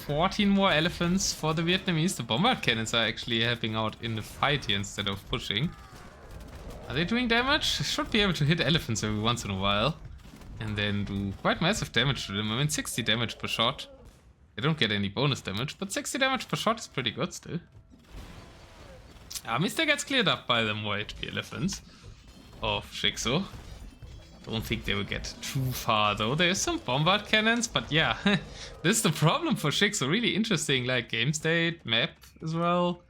[SPEAKER 1] 14 more elephants for the Vietnamese. The bombard cannons are actually helping out in the fight here instead of pushing. Are they doing damage? Should be able to hit elephants every once in a while. And then do quite massive damage to them. I mean, 60 damage per shot. They don't get any bonus damage, but 60 damage per shot is pretty good still. Army still gets cleared up by the more HP elephants of shiXo. Don't think they will get too far though. There's some bombard cannons, but yeah, this is the problem for shiXo. Really interesting, like game state, map as well.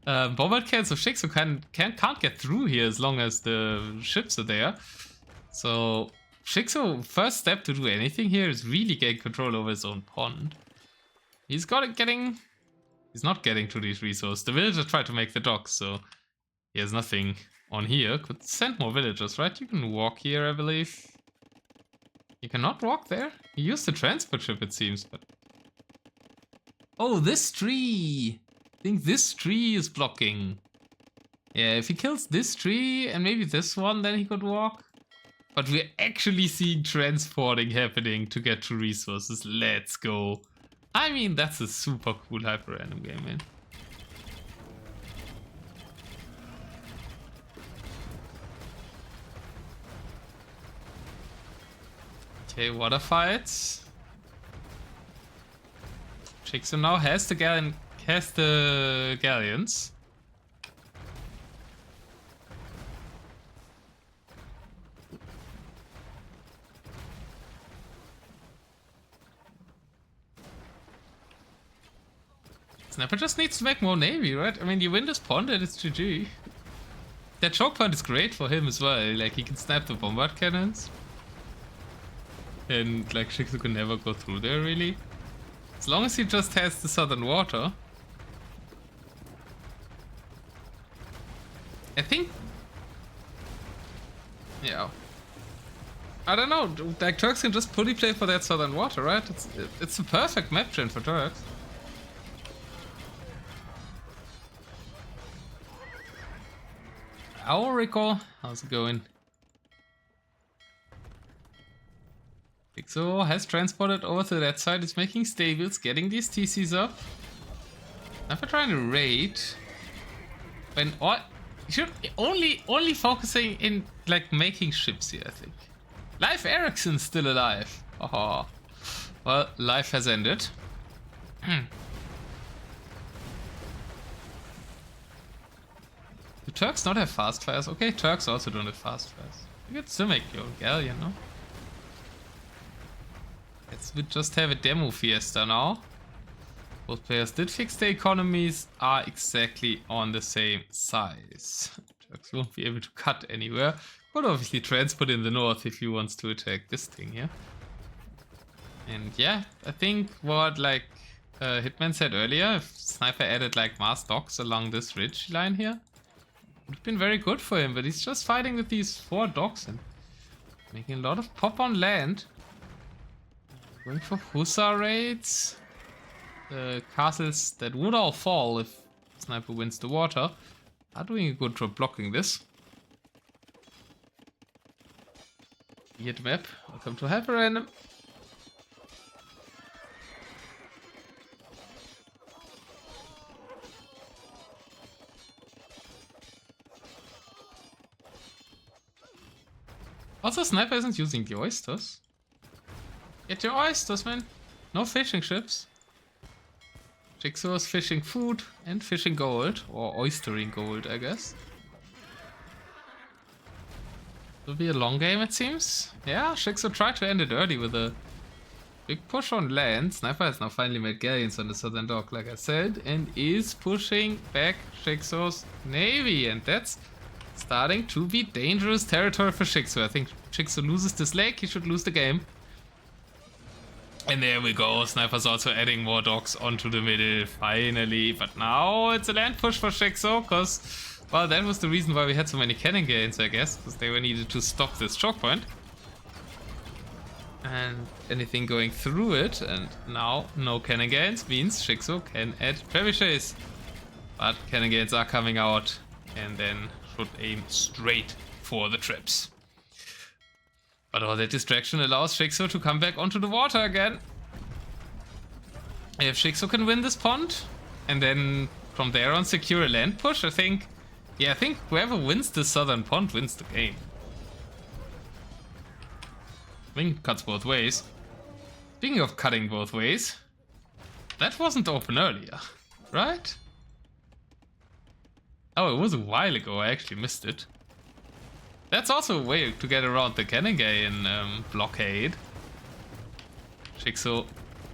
[SPEAKER 1] Bombard cannons of shiXo can't get through here as long as the ships are there. So shiXo, first step to do anything here is really gain control over his own pond. He's not getting to these resources. The villagers try to make the docks, so he has nothing on here. Could send more villagers, right? You can walk here, I believe. You cannot walk there? He used the transport ship, it seems, but... Oh, this tree! I think this tree is blocking. Yeah, if he kills this tree and maybe this one, then he could walk. But we're actually seeing transporting happening to get to resources. Let's go. I mean, that's a super cool hyper random game, man. Okay, water fights. shiXo now has the galleons. Sniper just needs to make more navy, right? I mean, you win this pond and it's GG. That choke point is great for him as well. Like, he can snap the bombard cannons. And, like, shiXo can never go through there, really. As long as he just has the southern water. I think... Yeah. I don't know. Like, Turks can just fully play for that southern water, right? It's a perfect map gen for Turks. Rico, how's it going? shiXo has transported over to that side, it's making stables, getting these TCs up. Now for trying to raid. When all, you should only focusing in like making ships here, I think. Life Ericsson's still alive. Oh. Well, life has ended. Do Turks not have fast fires? Okay, Turks also don't have fast fires. You could still make your own galleon, no? Let's just have a demo fiesta now. Both players did fix the economies, are exactly on the same size. Turks won't be able to cut anywhere. Could obviously transport in the north if he wants to attack this thing here. And yeah, I think what like Hitman said earlier, if Sniper added like mass docks along this ridge line here, would have been very good for him, but he's just fighting with these 4 docks and making a lot of pop on land. Going for Hussar raids. The castles that would all fall if Sniper wins the water are doing a good job blocking this. Weird map. Welcome to Hyper Random. Also, Sniper isn't using the oysters. Get your oysters, man. No fishing ships. shiXo is fishing food and fishing gold. Or oystering gold, I guess. It'll be a long game, it seems. Yeah, shiXo tried to end it early with a big push on land. Sniper has now finally made galleons on the southern dock, like I said, and is pushing back shiXo's navy. And that's starting to be dangerous territory for shiXo. I think shiXo loses this lake, he should lose the game. And there we go, Sniper's also adding more docks onto the middle, finally. But now it's a land push for shiXo, because, well, that was the reason why we had so many cannon gains, I guess, because they were needed to stop this choke point. And anything going through it, and now no cannon gains means shiXo can add trebuchets. But cannon gains are coming out, and then should aim straight for the traps. But all that distraction allows shiXo to come back onto the water again. If shiXo can win this pond, and then from there on secure a land push, I think whoever wins the southern pond wins the game. I mean, cuts both ways. Speaking of cutting both ways, that wasn't open earlier, right? Oh, it was a while ago, I actually missed it. That's also a way to get around the Cannon blockade. shiXo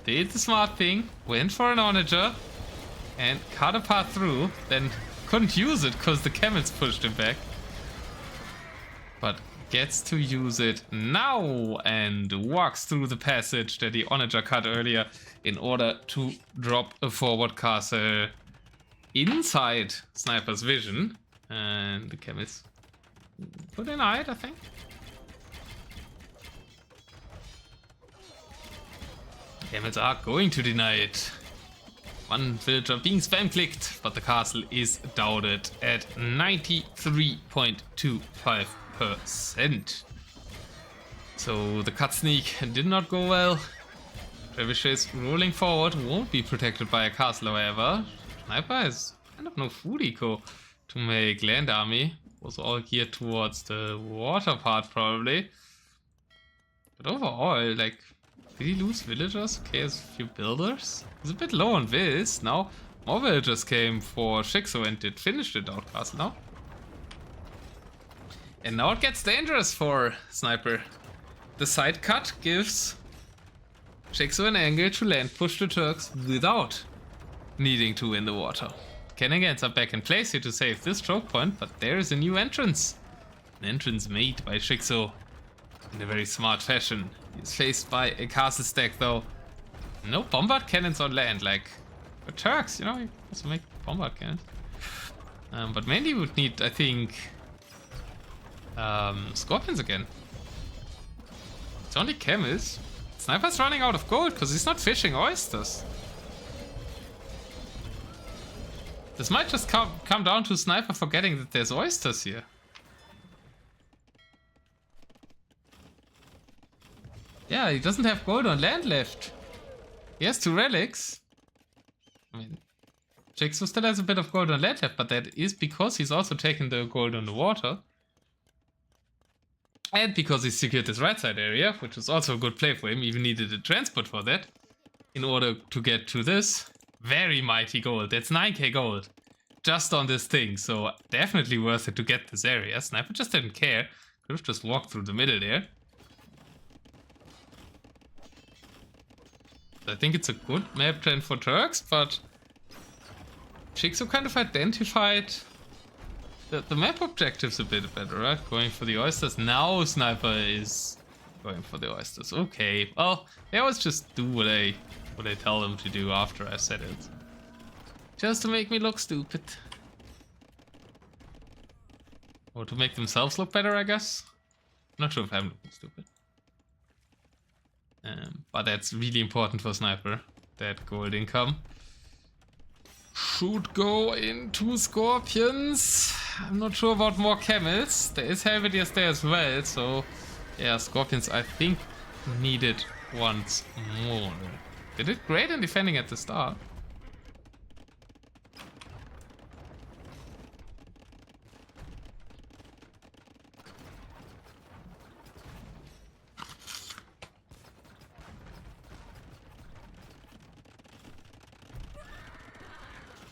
[SPEAKER 1] did the smart thing, went for an onager, and cut a path through, then couldn't use it because the camels pushed him back. But gets to use it now and walks through the passage that the onager cut earlier in order to drop a forward castle inside Sniper's vision. And the camels put in hide, I think. Camels are going to deny it. One villager being spam clicked, but the castle is doubted at 93.25%. So the cut sneak did not go well. Trebuchets rolling forward won't be protected by a castle, however. Sniper has kind of no food eco to make land army. Was all geared towards the water part probably. But overall, like, did he lose villagers? Okay, has a few builders. He's a bit low on Viz. Now more villagers came for shiXo and did finish the Doubt Castle now. And now it gets dangerous for Sniper. The side cut gives shiXo an angle to land push the Turks without needing to win the water. Cannon gains are back in place here to save this choke point, but there is a new entrance. An entrance made by shiXo in a very smart fashion. He's faced by a castle stack though. No bombard cannons on land, like for Turks, you know, you also make bombard cannons. But mainly would need, I think, scorpions again. It's only camels. Sniper's running out of gold because he's not fishing oysters. This might just come down to Sniper forgetting that there's oysters here. Yeah, he doesn't have gold on land left. He has 2 relics. I mean, shiXo still has a bit of gold on land left, but that is because he's also taken the gold on the water. And because he secured this right side area, which was also a good play for him, even needed a transport for that, in order to get to this. Very mighty gold. That's 9k gold. Just on this thing, so definitely worth it to get this area. Sniper just didn't care. Could have just walked through the middle there. I think it's a good map trend for Turks, but shiXo kind of identified the map objectives a bit better, right? Going for the oysters. Now Sniper is going for the oysters. Okay, well, they always just do what I tell them to do after I said it. Just to make me look stupid. Or to make themselves look better, I guess. Not sure if I'm looking stupid. But that's really important for Sniper. That gold income. Should go into Scorpions. I'm not sure about more camels. There is Helvetiers there as well, so yeah, Scorpions I think need it once more. They did great in defending at the start.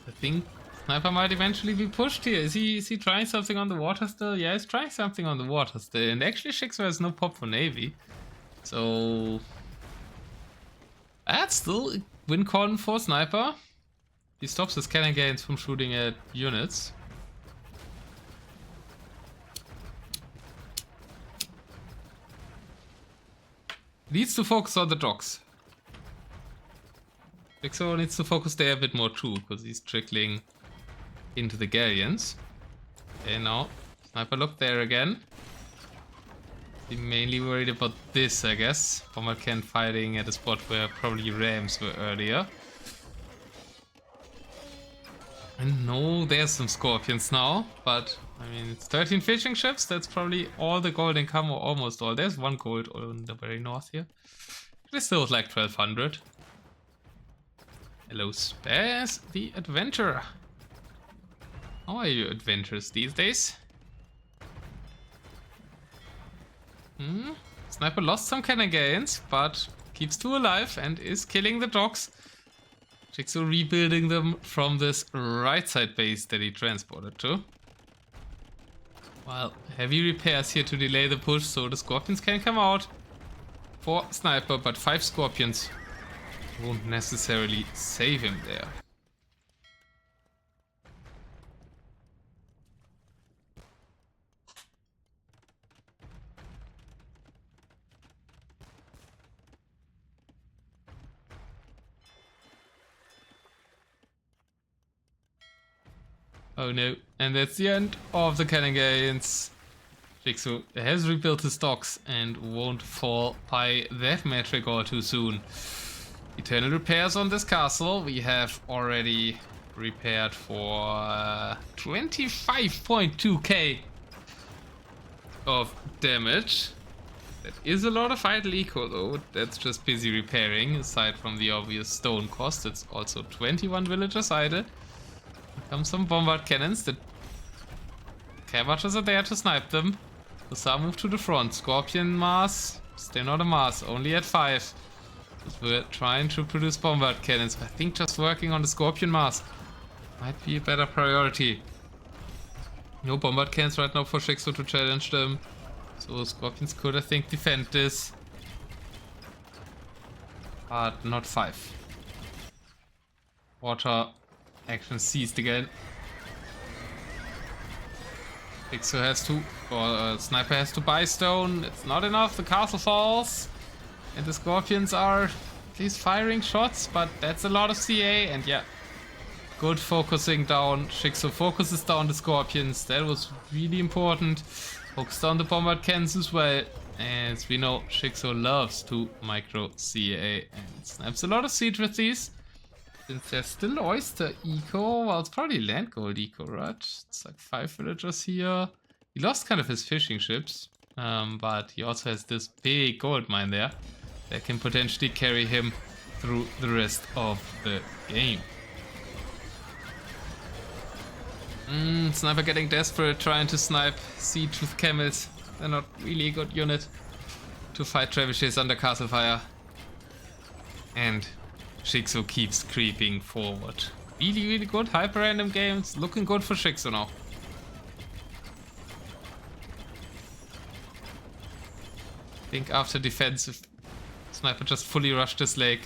[SPEAKER 1] I think Sniper might eventually be pushed here. Is he trying something on the water still? Yeah, he's trying something on the water still. And actually shiXo has no pop for Navy. So that's still a win con for Sniper. He stops his cannon gains from shooting at units. Needs to focus on the docks. shiXo needs to focus there a bit more too, because he's trickling into the galleons. Okay, now Sniper look there again. He's mainly worried about this, I guess. Bombard cannon fighting at a spot where probably rams were earlier. And no, there's some Scorpions now, but I mean, it's 13 fishing ships. That's probably all the gold income, or almost all. There's one gold on the very north here. They still like 1200. Hello, Spaz, the adventurer. How are you adventurers these days? Sniper lost some cannon gains, but keeps 2 alive and is killing the dogs. shiXo rebuilding them from this right side base that he transported to. While heavy repairs here to delay the push, so the Scorpions can come out for Sniper, but 5 Scorpions won't necessarily save him there. Oh no, and that's the end of the cannon gains. shiXo has rebuilt his docks and won't fall by that metric all too soon. Eternal repairs on this castle. We have already repaired for 25.2k of damage. That is a lot of idle eco though. That's just busy repairing. Aside from the obvious stone cost, it's also 21 villagers idle. Here come some bombard cannons. The cabbages are there to snipe them. So some move to the front. Scorpion mass, still not a mass, only at 5. We're trying to produce bombard cannons. I think just working on the Scorpion mask might be a better priority. No bombard cannons right now for shiXo to challenge them. So Scorpions could, I think, defend this. But not 5. Water action ceased again. shiXo has to, or Sniper has to buy stone. It's not enough. The castle falls. And the Scorpions are at least firing shots, but that's a lot of CA, and yeah, good focusing down. shiXo focuses down the Scorpions. That was really important. Focus down the bombard cannons as well. As we know, shiXo loves to micro CA and snaps a lot of siege with these. Since there's still oyster eco, well, it's probably land gold eco, right? It's like 5 villagers here. He lost kind of his fishing ships, but he also has this big gold mine there that can potentially carry him through the rest of the game. Sniper getting desperate, trying to snipe siege with camels. They're not really a good unit to fight trebuchets under castle fire. And shiXo keeps creeping forward. Really, really good hyper random games. Looking good for shiXo now. I think after defensive, Sniper just fully rushed this lake.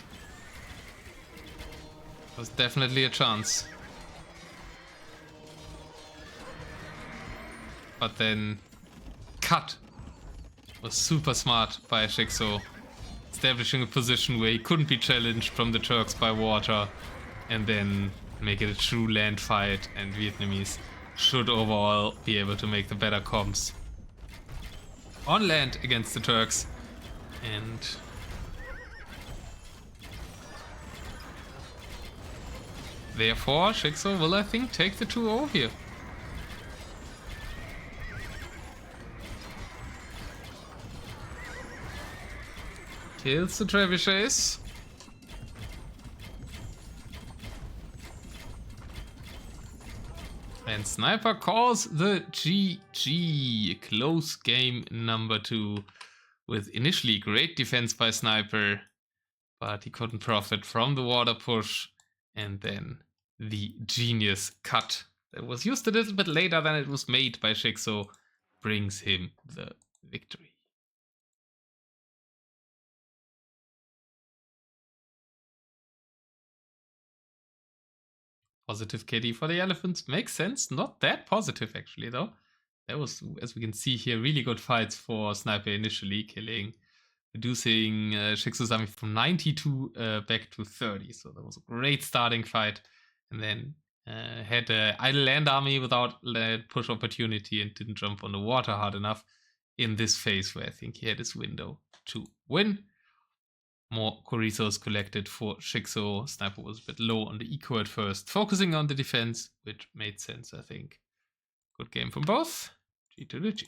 [SPEAKER 1] Was definitely a chance. But then cut was super smart by shiXo, establishing a position where he couldn't be challenged from the Turks by water, and then make it a true land fight, and Vietnamese should overall be able to make the better comms on land against the Turks. And therefore shiXo will, I think, take the 2-0 here. Kills the trebuchets. And Sniper calls the GG. Close game number 2 with initially great defense by Sniper, but he couldn't profit from the water push, and then the genius cut that was used a little bit later than it was made by shiXo brings him the victory. Positive KD for the elephants makes sense. Not that positive actually though. That was, as we can see here, really good fights for Sniper initially, reducing shiXo's army from 92 back to 30. So that was a great starting fight. And then had an idle land army without push opportunity and didn't jump on the water hard enough in this phase where I think he had his window to win. More chorizos collected for shiXo. Sniper was a bit low on the eco at first, focusing on the defense, which made sense, I think. Good game from both. G to the G.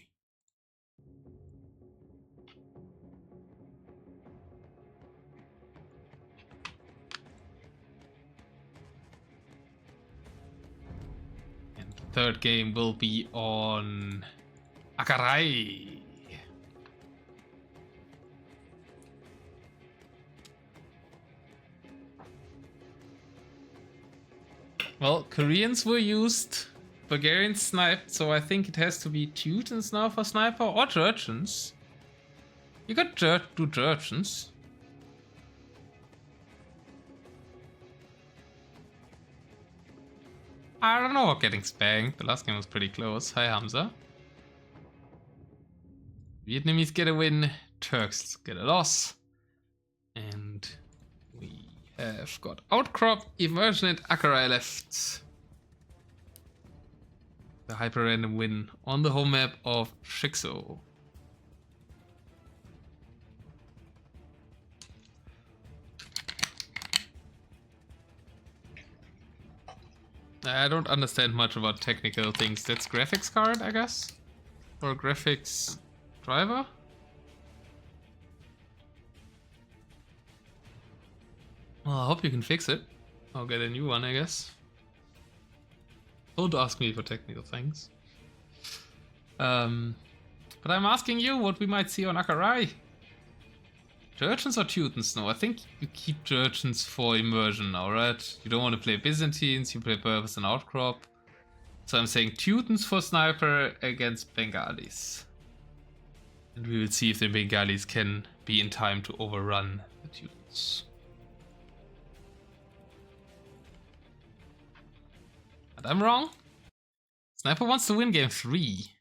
[SPEAKER 1] And the third game will be on Akarai. Well, Koreans were used, Bulgarians sniped, so I think it has to be Teutons now for Sniper, or Georgians. You could do Georgians. I don't know, getting spanked. The last game was pretty close. Hi Hamza. Vietnamese get a win, Turks get a loss. And we have got Outcrop, Immersion, and Akarai left. The hyper random win on the home map of shiXo. I don't understand much about technical things. That's graphics card, I guess? Or graphics driver? Well, I hope you can fix it. I'll get a new one, I guess. Don't ask me for technical things. But I'm asking you what we might see on Akarai. Georgians or Teutons? No, I think you keep Georgians for immersion now, right? You don't want to play Byzantines, you play Berbers and Outcrop. So I'm saying Teutons for Sniper against Bengalis. And we will see if the Bengalis can be in time to overrun the Teutons. But I'm wrong. Sniper wants to win game 3.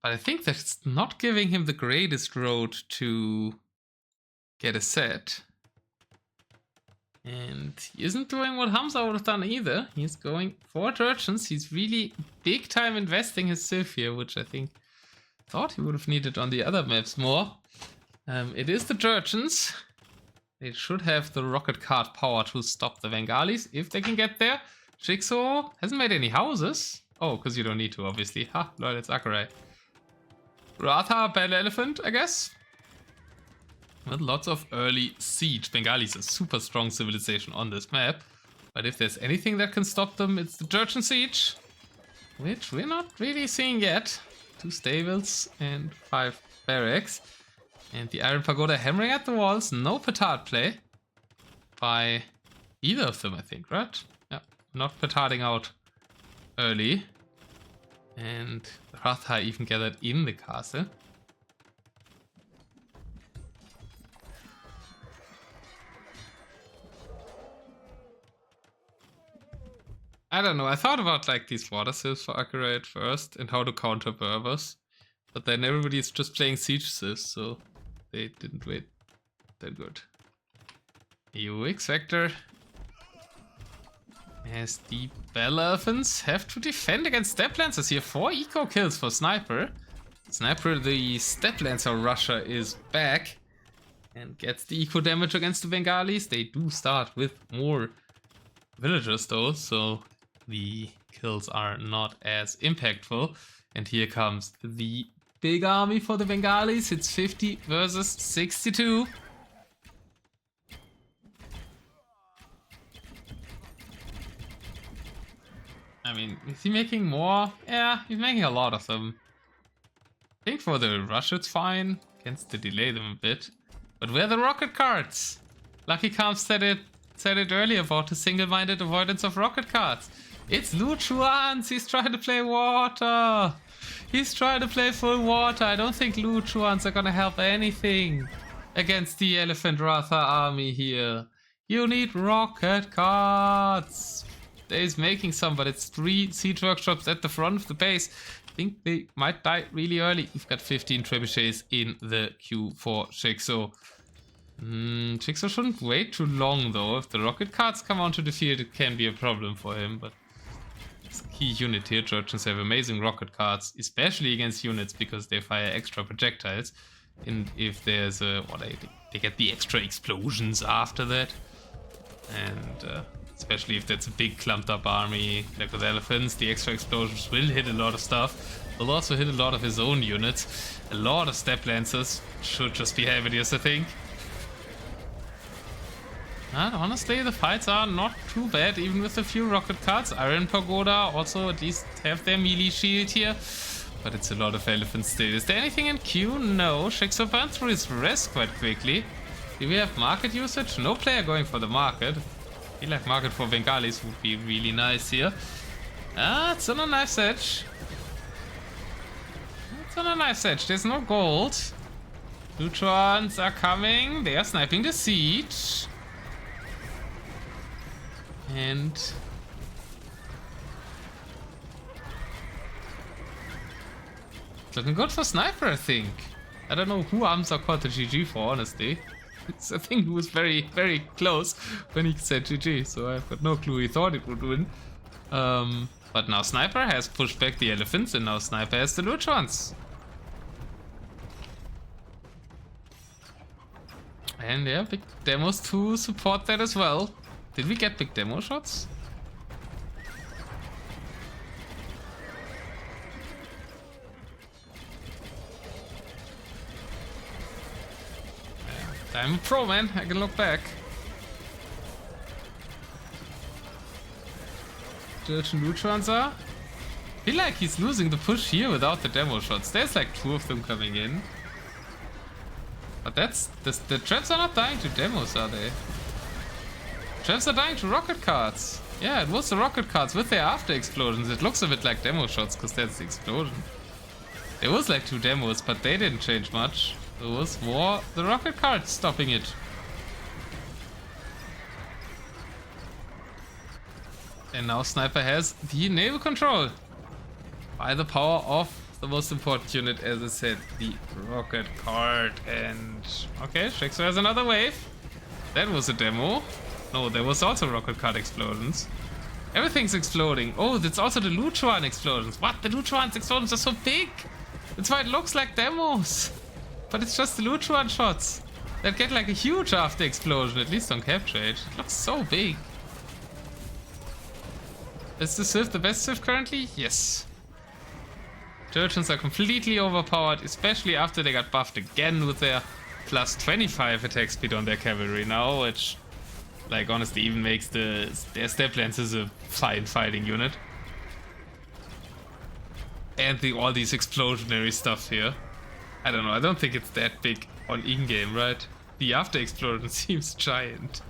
[SPEAKER 1] But I think that's not giving him the greatest road to get a set. And he isn't doing what Hamza would have done either. He's going for Georgians. He's really big time investing his Civ here, which I think thought he would have needed on the other maps more. It is the Georgians. They should have the rocket card power to stop the Bengalis if they can get there. shiXo hasn't made any houses. Oh, because you don't need to, obviously. Ha, lol, it's Akarai. Ratha, Bell Elephant, I guess. With lots of early siege. Bengalis is a super strong civilization on this map. But if there's anything that can stop them, it's the Georgian siege. Which we're not really seeing yet. 2 stables and 5 barracks. And the Iron Pagoda hammering at the walls. No petard play by either of them, I think, right? Yeah, not petarding out early. And Ratha even gathered in the castle. I don't know, I thought about like these water sieves for accurate first and how to counter Berbers. But then everybody's just playing siege sieves, so they didn't wait that good. UX Vector. As the Bell Elephants have to defend against Step Lancers here. 4 eco kills for Sniper. Sniper, the Step Lancer Rusher, is back and gets the eco damage against the Bengalis. They do start with more villagers though, so the kills are not as impactful. And here comes the big army for the Bengalis. It's 50 versus 62. I mean, is he making more? Yeah, he's making a lot of them. I think for the rush it's fine. Against to delay them a bit. But where are the rocket cards? Lucky Calm said it earlier about the single-minded avoidance of rocket cards. It's Lu Chuans. He's trying to play water. He's trying to play full water. I don't think Lu Chuans are gonna help anything against the Elephant Ratha army here. You need rocket cards. He's making some, but it's 3 siege workshops at the front of the base. I think they might die really early. We've got 15 trebuchets in the queue for shiXo. shiXo shouldn't wait too long though. If the rocket cards come onto the field, it can be a problem for him, but it's a key unit here. Trojans have amazing rocket cards, especially against units because they fire extra projectiles. And if there's a... they get the extra explosions after that. And especially if that's a big clumped up army like with elephants, the extra explosions will hit a lot of stuff. Will also hit a lot of his own units. A lot of Step Lancers should just be heaviest, I think. And honestly, the fights are not too bad, even with a few rocket cards. Iron Pagoda also at least have their melee shield here. But it's a lot of elephants still. Is there anything in queue? No. shiXo burned through his rest quite quickly. Do we have market usage? No player going for the market. I feel like market for Bengalis would be really nice here. It's on a nice edge. It's on a nice edge. There's no gold. Neutrons are coming. They are sniping the siege. And it's looking good for Sniper, I think. I don't know who Amsa called the GG for, honestly. I think he was very, very close when he said GG, so I've got no clue he thought it would win. But now Sniper has pushed back the elephants, and now Sniper has the Luchons. And yeah, big demos to support that as well. Did we get big demo shots? I'm a pro, man. I can look back. Dirchen Luchonza. I feel like he's losing the push here without the demo shots. There's like 2 of them coming in. But that's... the traps are not dying to demos, are they? Traps are dying to rocket cards. Yeah, it was the rocket cards with their after explosions. It looks a bit like demo shots because that's the explosion. There was like 2 demos, but they didn't change much. There was more the rocket cards stopping it. And now Sniper has the naval control. By the power of the most important unit, as I said, the rocket card. And okay, shiXo has another wave. That was a demo. No, there was also rocket card explosions. Everything's exploding. Oh, that's also the Luchuan explosions. What? The Luchuan's explosions are so big. That's why it looks like demos. But it's just the Luchuan shots that get like a huge after explosion, at least on capture age. It looks so big. Is the Swift the best Swift currently? Yes. Trojans are completely overpowered, especially after they got buffed again with their plus 25 attack speed on their cavalry now, which, like, honestly even makes their Step Lancers a fine fighting unit. And all these explosionary stuff here. I don't know, I don't think it's that big on in-game, right? The after explosion seems giant.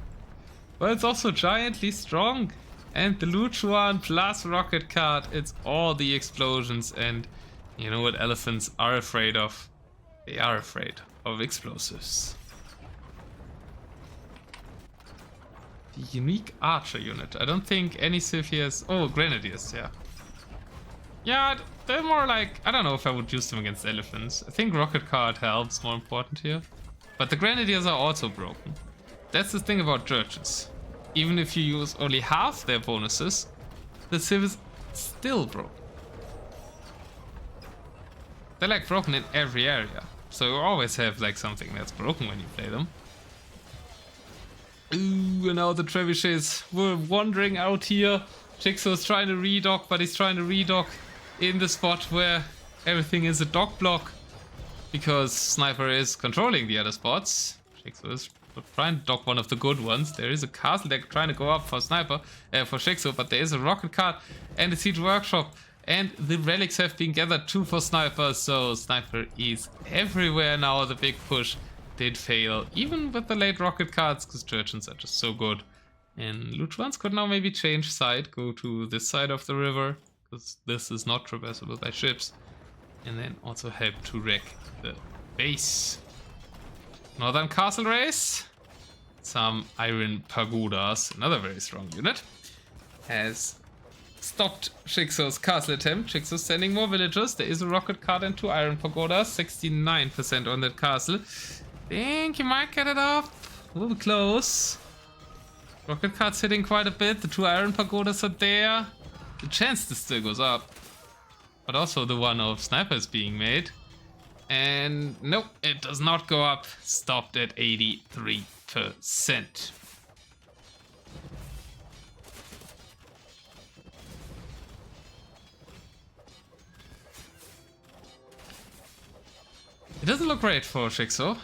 [SPEAKER 1] But it's also giantly strong. And the Luchuan plus rocket card, it's all the explosions. And you know what elephants are afraid of? They are afraid of explosives. The unique archer unit. I don't think any civ here has... Oh, grenadiers, yeah. Yeah, they're more like... I don't know if I would use them against elephants. I think rocket card helps, more important here. But the grenadiers are also broken. That's the thing about churches. Even if you use only half their bonuses, the civ is still broken. They're like broken in every area. So you always have like something that's broken when you play them. Ooh, and now the trebuchets were wandering out here. shiXo is trying to redock, but he's trying to redock in the spot where everything is a dock block. Because Sniper is controlling the other spots. shiXo is trying to dock one of the good ones. There is a castle deck trying to go up for Sniper, for shiXo, but there is a rocket card and a siege workshop. And the relics have been gathered too for Sniper, so Sniper is everywhere now. The big push did fail, even with the late rocket cards, because Jurchens are just so good. And Luchuans could now maybe change side, go to this side of the river, because this is not traversable by ships. And then also help to wreck the base. Northern Castle Race. Some Iron Pagodas, another very strong unit, has stopped shiXo's castle attempt. shiXo's sending more villagers. There is a rocket card and 2 Iron Pagodas. 69% on that castle. Think you might get it up. A little close. Rocket card's hitting quite a bit. The 2 Iron Pagodas are there. The chance this still goes up. But also the one of Sniper is being made. And nope, it does not go up. Stopped at 83%. It doesn't look great for shiXo.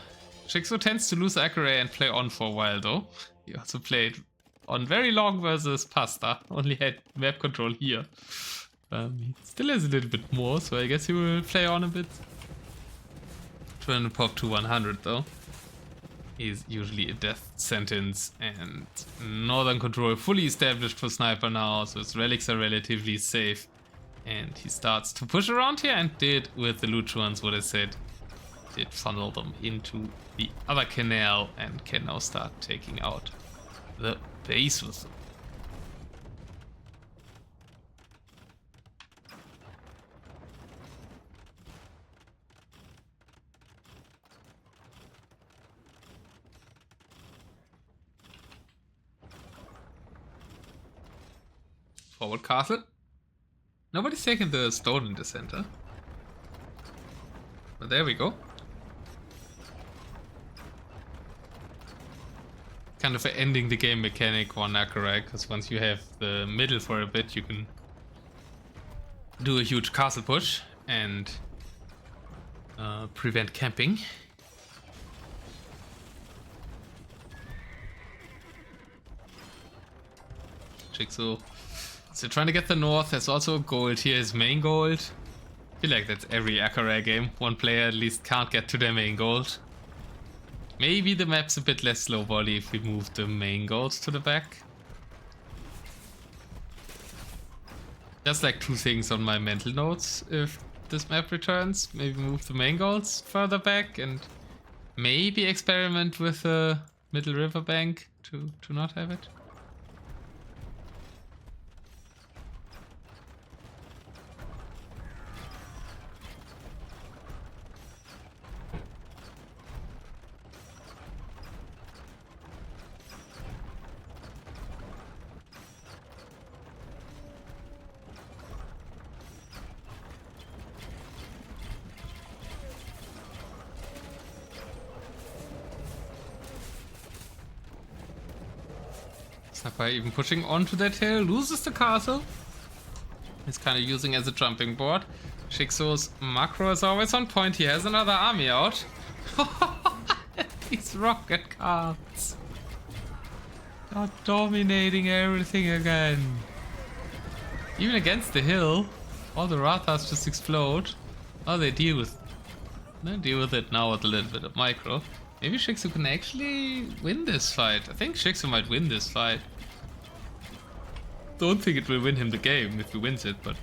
[SPEAKER 1] shiXo tends to lose Accuray and play on for a while though. He also played on very long versus Pasta. Only had map control here. He still has a little bit more, so I guess he will play on a bit. Trying to pop to 100 though. He's usually a death sentence, and Northern Control fully established for Sniper now, so his relics are relatively safe. And he starts to push around here, and did with the Luchuans what I said. Did funnel them into the other canal and can now start taking out the base with them. Forward castle. Nobody's taking the stone in the center. But there we go. Kind of ending the game mechanic on Akurai, because once you have the middle for a bit, you can do a huge castle push and prevent camping. shiXo still trying to get the north. There's also gold here, his main gold. I feel like that's every Akurai game. One player at least can't get to their main gold. Maybe the map's a bit less slow volley if we move the main goals to the back. Just like 2 things on my mental notes if this map returns. Maybe move the main goals further back and maybe experiment with a middle river bank to not have it. Sniper even pushing onto that hill, loses the castle. He's kind of using as a jumping board. shiXo's macro is always on point. He has another army out. These rocket cards are dominating everything again. Even against the hill. All the Rathas just explode. Oh, they deal with it now with a little bit of micro. Maybe shiXo can actually win this fight. I think shiXo might win this fight. Don't think it will win him the game if he wins it, but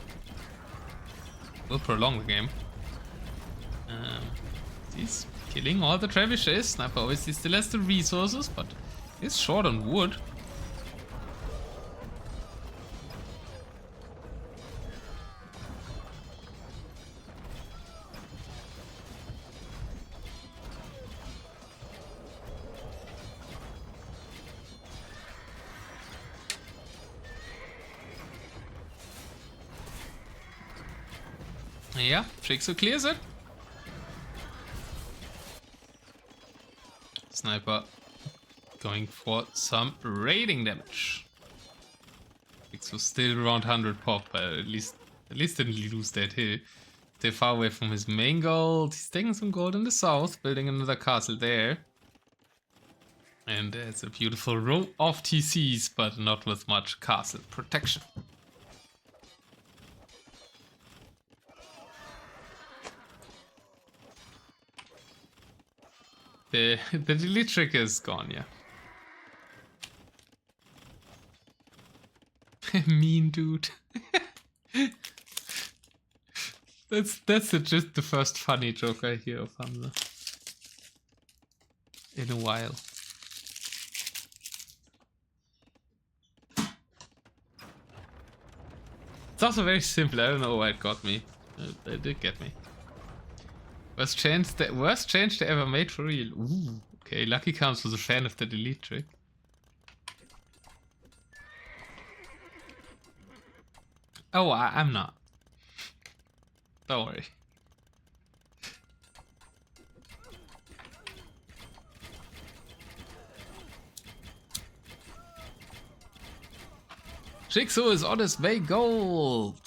[SPEAKER 1] will prolong the game. He's killing all the trebuchets. Sniper obviously still has the resources, but he's short on wood. Yeah, shiXo clears it. Sniper going for some raiding damage. shiXo still around 100 pop, but at least didn't lose that hill. They're far away from his main gold. He's taking some gold in the south, building another castle there. And there's a beautiful row of TCs, but not with much castle protection. The delete trick is gone, yeah. Mean dude. That's just the first funny joke I hear of Hamza in a while. It's also very simple. I don't know why it got me. It did get me. Worst change they ever made for real. Ooh, okay, Lucky Comes was a fan of the delete trick. Oh, I'm not. Don't worry. shiXo is on his way gold.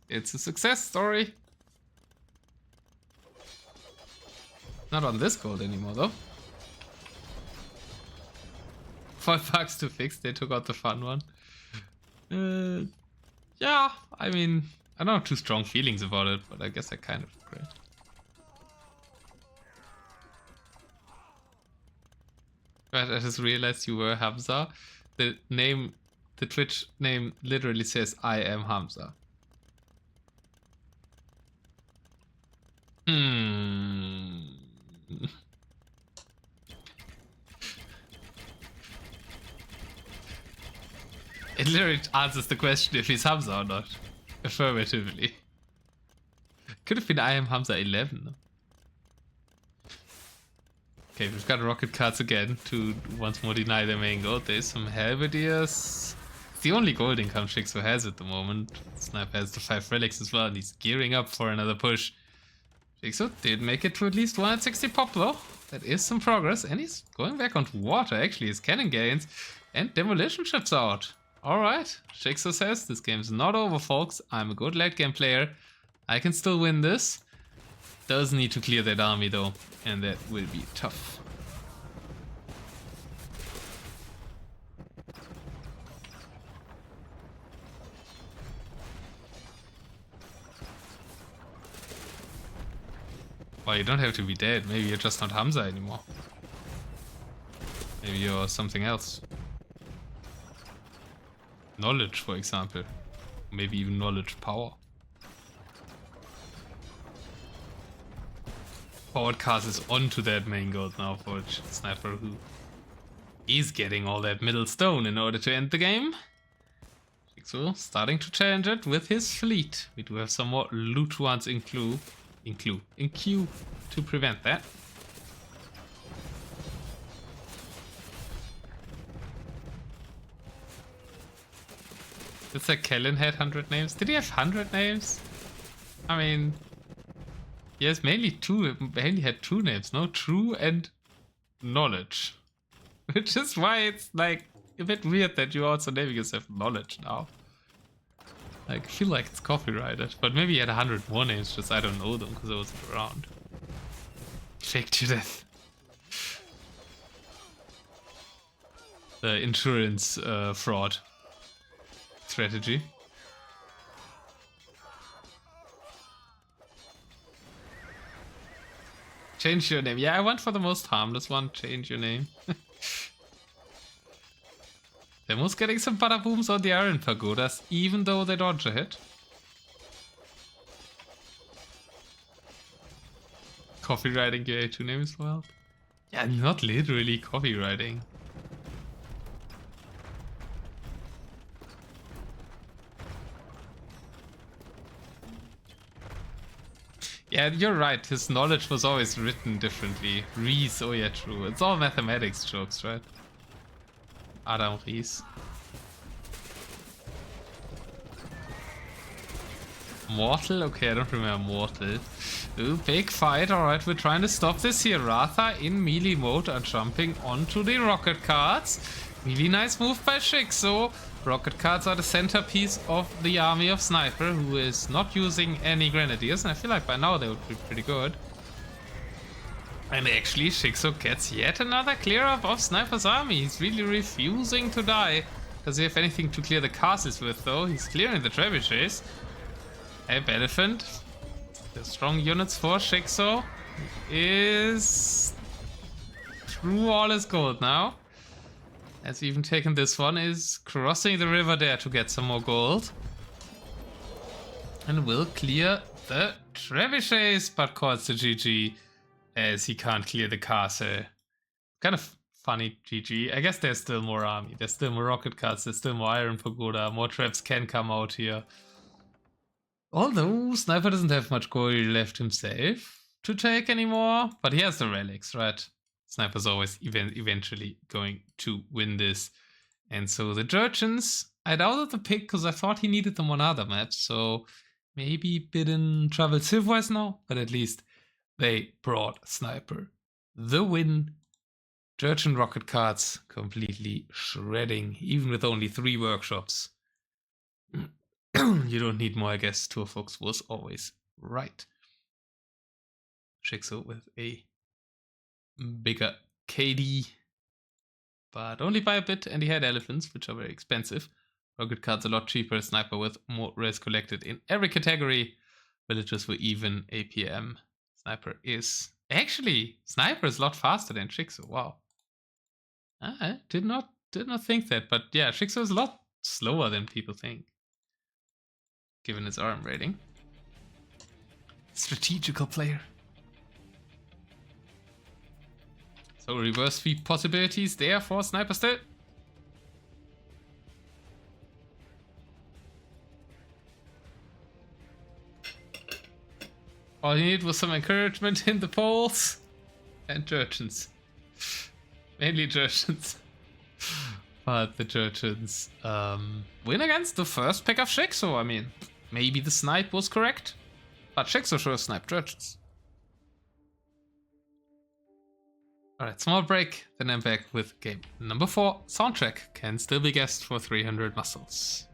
[SPEAKER 1] It's a success story. Not on this gold anymore though. $5 to fix, they took out the fun one. Yeah, I mean, I don't have too strong feelings about it, but I guess I kind of agree. But I just realized you were Hamza. The Twitch name literally says I am Hamza. It literally answers the question if he's Hamza or not. Affirmatively. Could have been I am Hamza 11. Okay, we've got rocket cards again to once more deny their main gold. There's some halberdiers. It's the only gold income shiXo has at the moment. Sniper has the 5 relics as well, and he's gearing up for another push. shiXo did make it to at least 160 pop though. That is some progress, and he's going back onto water actually. His cannon gains and demolition ships out. Alright, shiXo says this game's not over, folks. I'm a good late game player. I can still win this. Does need to clear that army though, and that will be tough. Well, you don't have to be dead. Maybe you're just not Hamza anymore. Maybe you're something else. Knowledge, for example. Maybe even knowledge power. Forward cast is onto that main gold now for Sniper, who is getting all that middle stone in order to end the game. shiXo starting to challenge it with his fleet. We do have some more loot ones in queue to prevent that. Did that Kellen had 100 names? Did he have 100 names? I mean, he has mainly had 2 names, no? True and Knowledge. Which is why it's like a bit weird that you also naming yourself Knowledge now. Like, I feel like it's copyrighted, but maybe he had 100 more names, just I don't know them because I wasn't around. Fake to death. The insurance fraud strategy. Change your name. Yeah, I went for the most harmless one. Change your name. Demo's getting some bada booms on the Iron Pagodas, even though they dodge a hit. Copywriting your A2 name as well. Yeah, not literally copywriting. Yeah, you're right. His knowledge was always written differently. Reese, oh yeah, true. It's all mathematics jokes, right? Adam Reese. Mortal? Okay, I don't remember Mortal. Ooh, big fight. Alright, we're trying to stop this here. Ratha in melee mode are jumping onto the rocket carts. Really nice move by shiXo. Rocket carts are the centerpiece of the army of Sniper, who is not using any grenadiers, and I feel like by now they would be pretty good. And actually, shiXo gets yet another clear up of Sniper's army. He's really refusing to die. Does he have anything to clear the castles with, though? He's clearing the trebuchets. Hey, Elephant. The strong units for shiXo is through all his gold now. Has even taken this one, is crossing the river there to get some more gold. And will clear the trebuchets, but calls the GG as he can't clear the castle. Kind of funny GG. I guess there's still more army. There's still more rocket carts. There's still more Iron Pagoda. More traps can come out here. Although Sniper doesn't have much gold left himself to take anymore. But he has the relics, right? Sniper's always eventually going to win this. And so the Jurchens, I doubted the pick because I thought he needed them on other maps. So maybe a bit in trouble Civ-wise now. But at least they brought Sniper the win. Jurchen rocket carts completely shredding, even with only 3 workshops. You don't need more, I guess. Turfox was always right. shiXo with a bigger KD, but only by a bit, and he had elephants, which are very expensive. Rocket cards a lot cheaper. Sniper with more res collected in every category. Villagers were even. APM. Sniper is a lot faster than shiXo. Wow. I did not think that, but yeah, shiXo is a lot slower than people think, given his arm rating. Strategical player. So reverse sweep possibilities there for Sniper still. All you need was some encouragement in the polls. And Jurchens. Mainly Jurchens. But the Jurchens win against the first pick of shiXo. I mean, maybe the snipe was correct, but shiXo should have sniped Jurchens. Alright, small break, then I'm back with game number 4. Soundtrack can still be guessed for 300 muscles.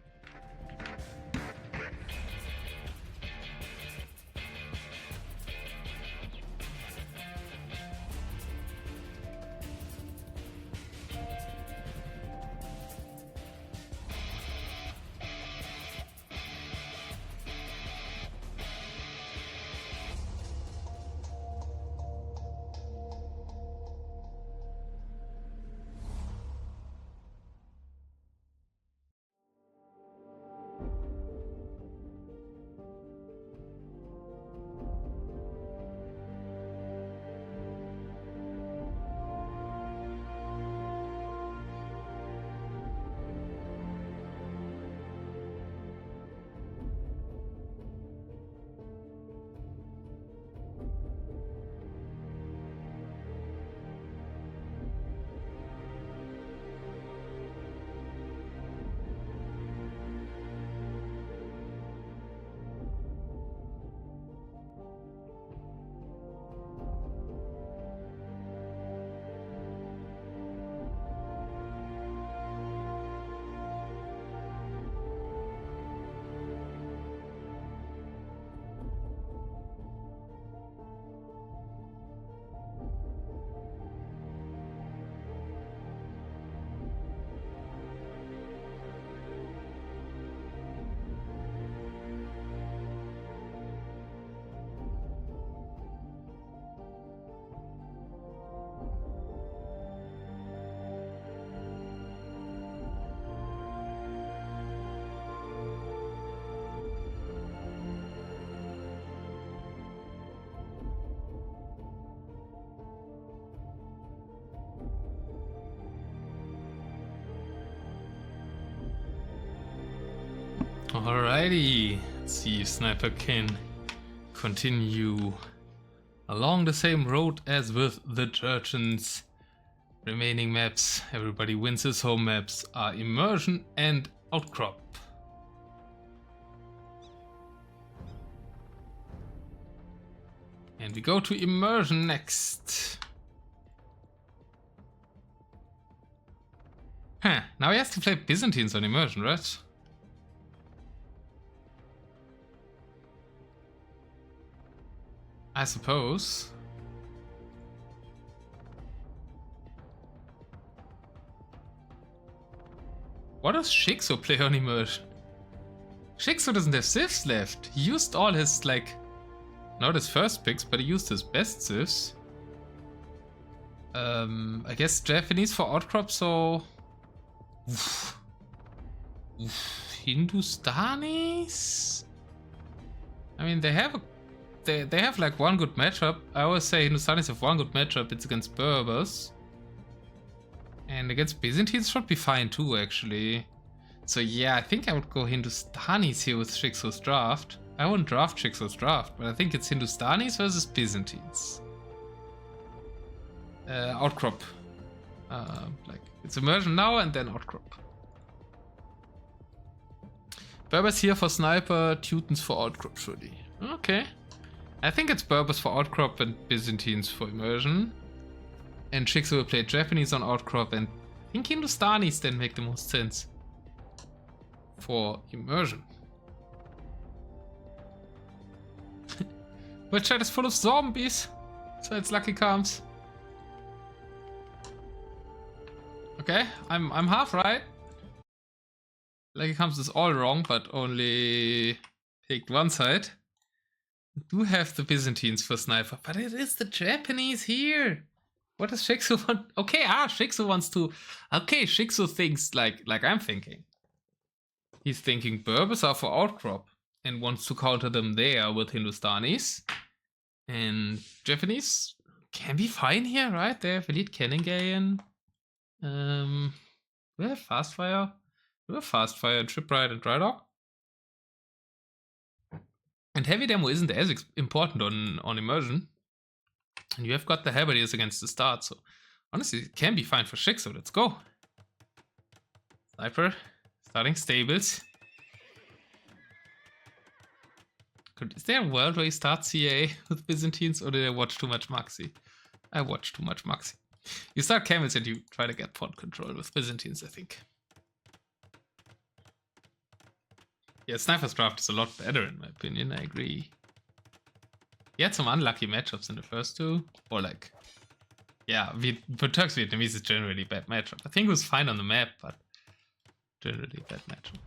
[SPEAKER 1] Alrighty, let's see if Sniper can continue along the same road as with the Churchins. Remaining maps, everybody wins his home maps, are Immersion and Outcrop. And we go to Immersion next. Huh, now he has to play Byzantines on Immersion, right? I suppose. What does shiXo play on Immersion? shiXo doesn't have civs left. He used all his, like, not his first picks, but he used his best civs. I guess Japanese for Outcrop, so... Hindustanis? I mean, they have like one good matchup. I always say Hindustanis have one good matchup. It's against Berbers. And against Byzantines should be fine too, actually. So yeah, I think I would go Hindustanis here with shiXo's draft. I wouldn't draft shiXo's draft, but I think it's Hindustanis versus Byzantines. Outcrop. Like, it's Immersion now and then Outcrop. Berbers here for Sniper, Teutons for Outcrop, surely. Okay. I think it's Berbers for Outcrop and Byzantines for Immersion. And shiXo will play Japanese on Outcrop, and I think Hindustanis then make the most sense for Immersion. But chat is full of zombies, so it's Lucky Comes. Okay, I'm half right. Lucky Comes is all wrong, but only picked one side. We do have the Byzantines for Sniper, but it is the Japanese here. What does shiXo want? Okay, shiXo wants to... Okay, shiXo thinks like I'm thinking. He's thinking Berbers are for Outcrop and wants to counter them there with Hindustanis. And Japanese can be fine here, right? They have Elite Cannon. We have Fast Fire. We have Fast Fire and Shipwright and Drydock. And Heavy Demo isn't as important on Immersion. And you have got the Halberdiers against the start, so honestly, it can be fine for shiXo. Let's go. Sniper, starting stables. Is there a world where you start CA with Byzantines, or did I watch too much Maxi? I watched too much Maxi. You start camels and you try to get pawn control with Byzantines, I think. Yeah, Sniper's draft is a lot better in my opinion, I agree. He had some unlucky matchups in the first two, or like, yeah, for Turks Vietnamese is generally bad matchup. I think it was fine on the map, but generally bad matchup.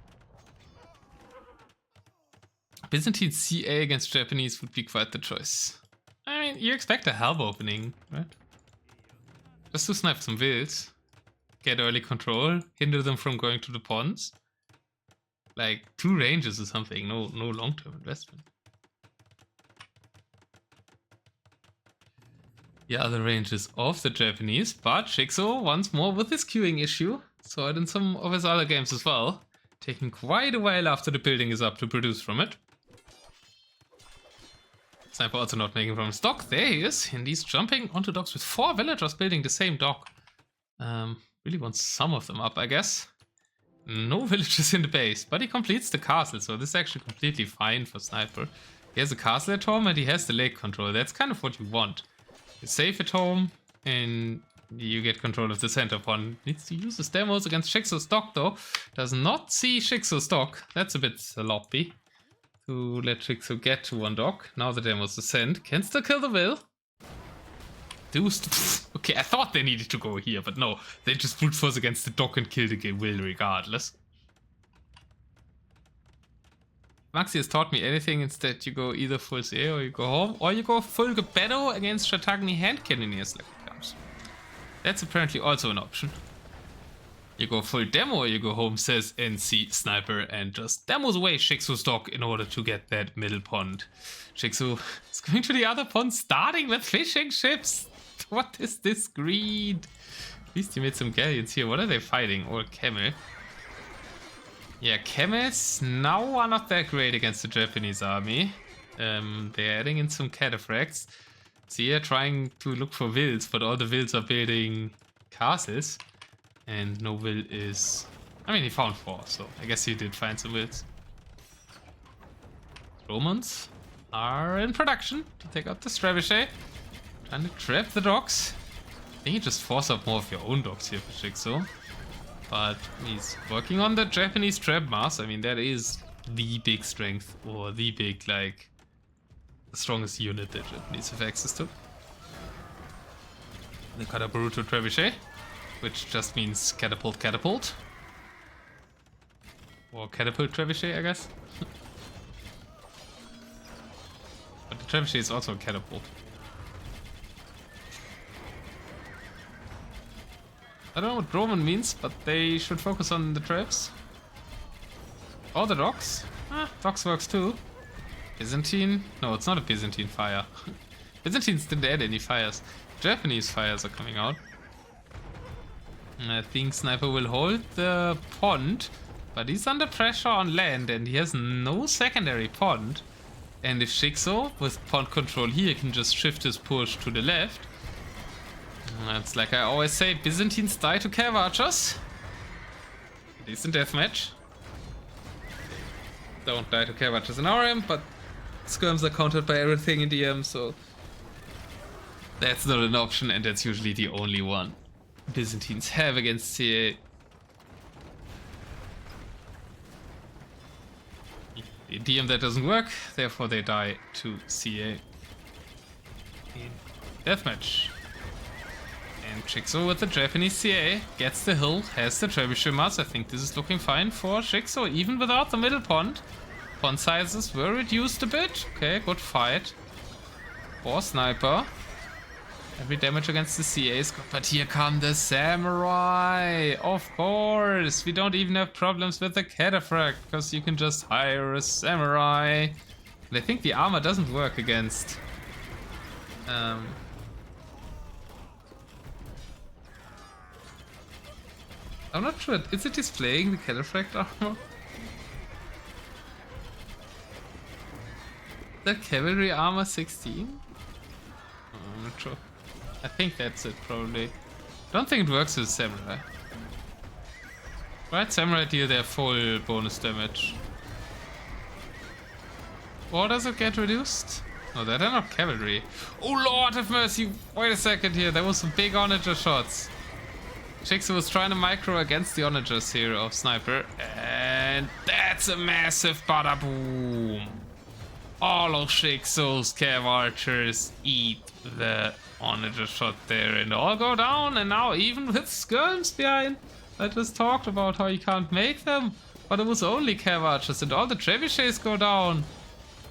[SPEAKER 1] Byzantine CA against Japanese would be quite the choice. I mean, you expect a halb opening, right? Just to snipe some wills, get early control, hinder them from going to the pawns. Like 2 ranges or something, no long-term investment. The other ranges of the Japanese, but shiXo once more with his queuing issue. Saw it in some of his other games as well. Taking quite a while after the building is up to produce from it. Sniper also not making from stock. There he is, and he's jumping onto docks with 4 villagers building the same dock. Really wants some of them up, I guess. No villagers in the base, but he completes the castle, so this is actually completely fine for Sniper. He has a castle at home and he has the lake control. That's kind of what you want. You're safe at home and you get control of the center pawn. Needs to use his demos against shiXo's dock though. Does not see shiXo's dock. That's a bit sloppy to let shiXo get to one dock. Now the demos descend. Can still kill the will. Okay, I thought they needed to go here, but no. They just brute force against the dock and kill the will regardless. Maxi has taught me anything. Instead, you go either full CA or you go home, or you go full Geppetto against Shatagni hand cannoneers like it comes. That's apparently also an option. You go full demo or you go home, says NC Sniper, and just demos away shiXo's dock in order to get that middle pond. shiXo is going to the other pond, starting with fishing ships. What is this greed? At least he made some galleons here. What are they fighting? Or camel? Yeah, chemis now are not that great against the Japanese army. They're adding in some cataphracts. So yeah, trying to look for wills, but all the wills are building castles. And no will is... I mean, he found 4, so I guess he did find some wills. Romans are in production to take out the trebuchet. Trying to trap the dogs. I think you just force up more of your own dogs here for shiXo. But he's working on the Japanese trap mass. I mean, that is the big strength, or the big, like, the strongest unit that Japanese have access to. The Katabaruto Trebuchet, which just means catapult. Or catapult Trebuchet, I guess. But the Trebuchet is also a catapult. I don't know what Roman means, but they should focus on the traps. Or the dogs. Dogs works too. Byzantine? No, it's not a Byzantine fire. Byzantines didn't add any fires. Japanese fires are coming out. And I think Sniper will hold the pond, but he's under pressure on land and he has no secondary pond. And if shiXo, with pond control here, can just shift his push to the left. That's like I always say, Byzantines die to cav archers. At least in Deathmatch. Don't die to cav archers in RM, but skirms are countered by everything in DM, so that's not an option, and that's usually the only one Byzantines have against CA. In DM that doesn't work, therefore they die to CA. In Deathmatch. And shiXo with the Japanese CA gets the hill, has the trebuchet mass. I think this is looking fine for shiXo, even without the middle pond. Pond sizes were reduced a bit. Okay, good fight. For Sniper. Every damage against the CA is good. But here come the Samurai. Of course. We don't even have problems with the Cataphract, because you can just hire a Samurai. And I think the armor doesn't work against... I'm not sure. Is it displaying the Cataphract armor? The cavalry armor 16? Oh, I'm not sure. I think that's it, probably. Don't think it works with Samurai. Right, Samurai deal their full bonus damage. Or does it get reduced? No, that are not cavalry. Oh lord have mercy! Wait a second here, there was some big onager shots. shiXo was trying to micro against the onagers here of Sniper. And that's a massive bada boom! All of shiXo's cav archers eat the onager shot there and all go down, and now even with skirms behind. I just talked about how you can't make them, but it was only cav archers and all the trebuchets go down.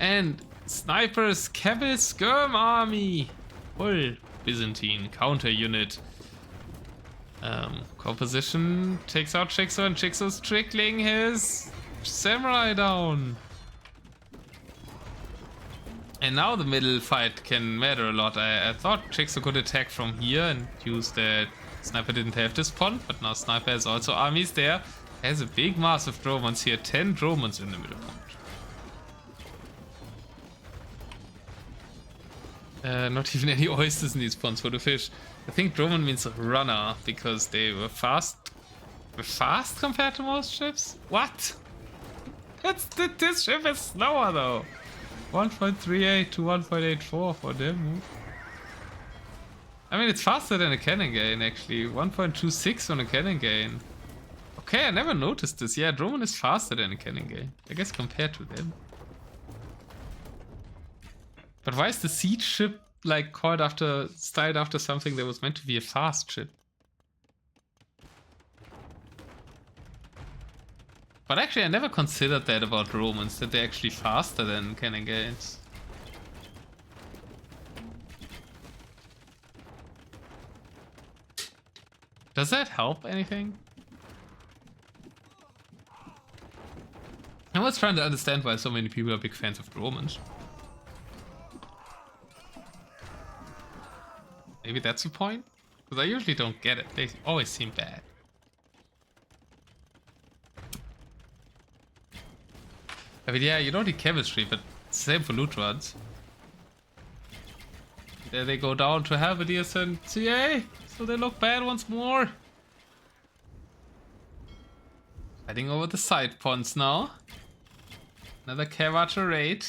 [SPEAKER 1] And Sniper's cavalry skirm army. Full Byzantine counter unit. Composition takes out shiXo and shiXo's trickling his samurai down. And now the middle fight can matter a lot. I thought shiXo could attack from here and use that Sniper didn't have this pond, but now Sniper has also armies there. Has a big mass of Dromans here, 10 Dromans in the middle pond. Not even any oysters in these ponds for the fish. I think Droman means runner because they were fast. Were fast compared to most ships? What? This ship is slower though. 1.38 to 1.84 for them. I mean, it's faster than a cannon gain actually. 1.26 on a cannon gain. Okay, I never noticed this. Yeah, Droman is faster than a cannon gain. I guess compared to them. But why is the siege ship like styled after something that was meant to be a fast ship? But actually, I never considered that about Romans, that they're actually faster than cannon gains. Does that help anything? I was trying to understand why so many people are big fans of Romans. Maybe that's the point? Because I usually don't get it. They always seem bad. I mean, yeah, you don't need chemistry, but same for loot runs. There they go down to Halberdiers and CA, so they look bad once more. Fighting over the side ponds now. Another Cavacher raid.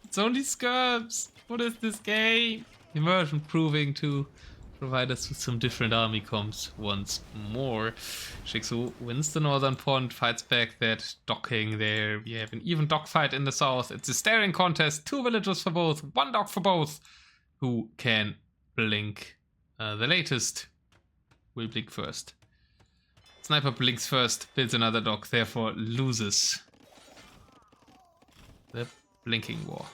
[SPEAKER 1] It's only skirps. What is this game? Immersion proving to provide us with some different army comps once more. shiXo wins the northern pond, fights back that docking there. We have an even dogfight in the south. It's a staring contest. 2 villagers for both, 1 dog for both. Who can blink the latest will blink first. Sniper blinks first, builds another dog, therefore loses the blinking war.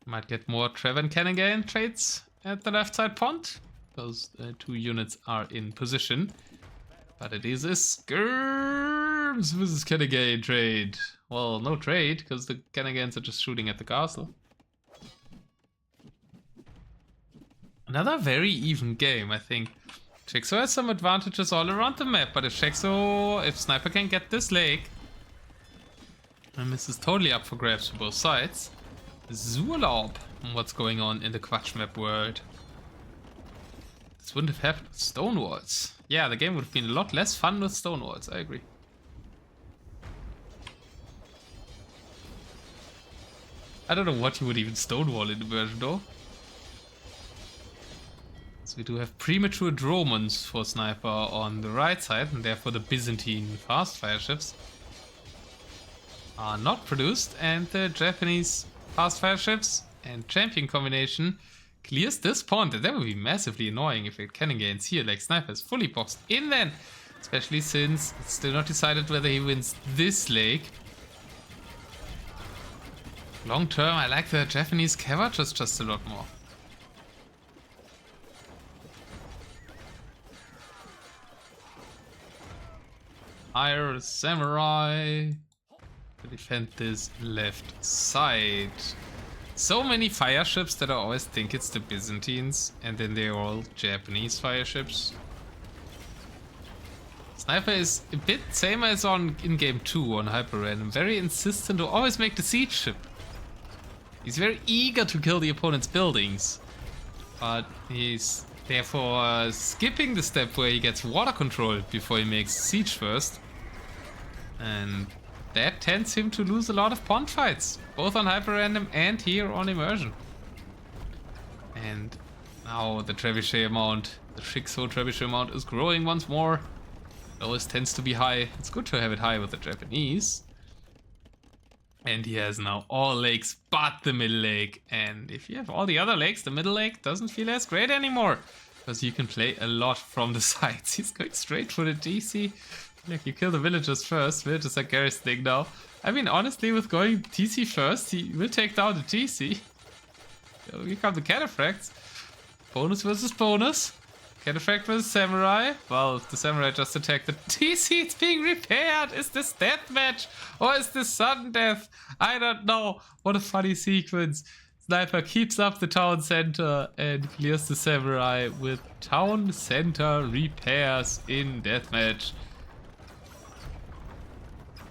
[SPEAKER 1] Might get more Treven Cannon trades at the left side pond. Those 2 units are in position. But it is a Skirms versus Cannon trade. Well, no trade, because the Cannons are just shooting at the castle. Another very even game, I think. shiXo has some advantages all around the map, but if Sniper can get this lake, and this is totally up for grabs for both sides. Zurlaub, what's going on in the Quatsch map world. This wouldn't have happened with stone walls. Yeah, the game would have been a lot less fun with stone walls, I agree. I don't know what you would even stonewall in the version though. So we do have premature Dromons for Sniper on the right side, and therefore the Byzantine fast fire ships are not produced, and the Japanese fast fire ships and champion combination clears this pond, and that would be massively annoying if it cannon gains here. Like Sniper is fully boxed in then, especially since it's still not decided whether he wins this lake. Long term, I like the Japanese Cavachers just a lot more. Hire Samurai to defend this left side. So many fire ships that I always think it's the Byzantines, and then they're all Japanese fire ships. Sniper is a bit same as in game 2 on Hyper Random, very insistent to always make the siege ship. He's very eager to kill the opponent's buildings, but he's therefore skipping the step where he gets water control before he makes siege first. And that tends him to lose a lot of pond fights, both on Hyper Random and here on Immersion. And now the trebuchet amount, the shiXo trebuchet amount is growing once more. It always tends to be high. It's good to have it high with the Japanese. And he has now all lakes but the middle lake. And if you have all the other lakes, the middle lake doesn't feel as great anymore, because you can play a lot from the sides. He's going straight for the DC. Like, you kill the villagers first. Villagers are garrisoning now. I mean, honestly, with going TC first, he will take down the TC. Here come the cataphracts. Bonus versus bonus. Cataphract versus Samurai. Well, the Samurai just attacked the TC. It's being repaired. Is this Deathmatch? Or is this sudden death? I don't know. What a funny sequence. Sniper keeps up the town center and clears the Samurai with town center repairs in Deathmatch.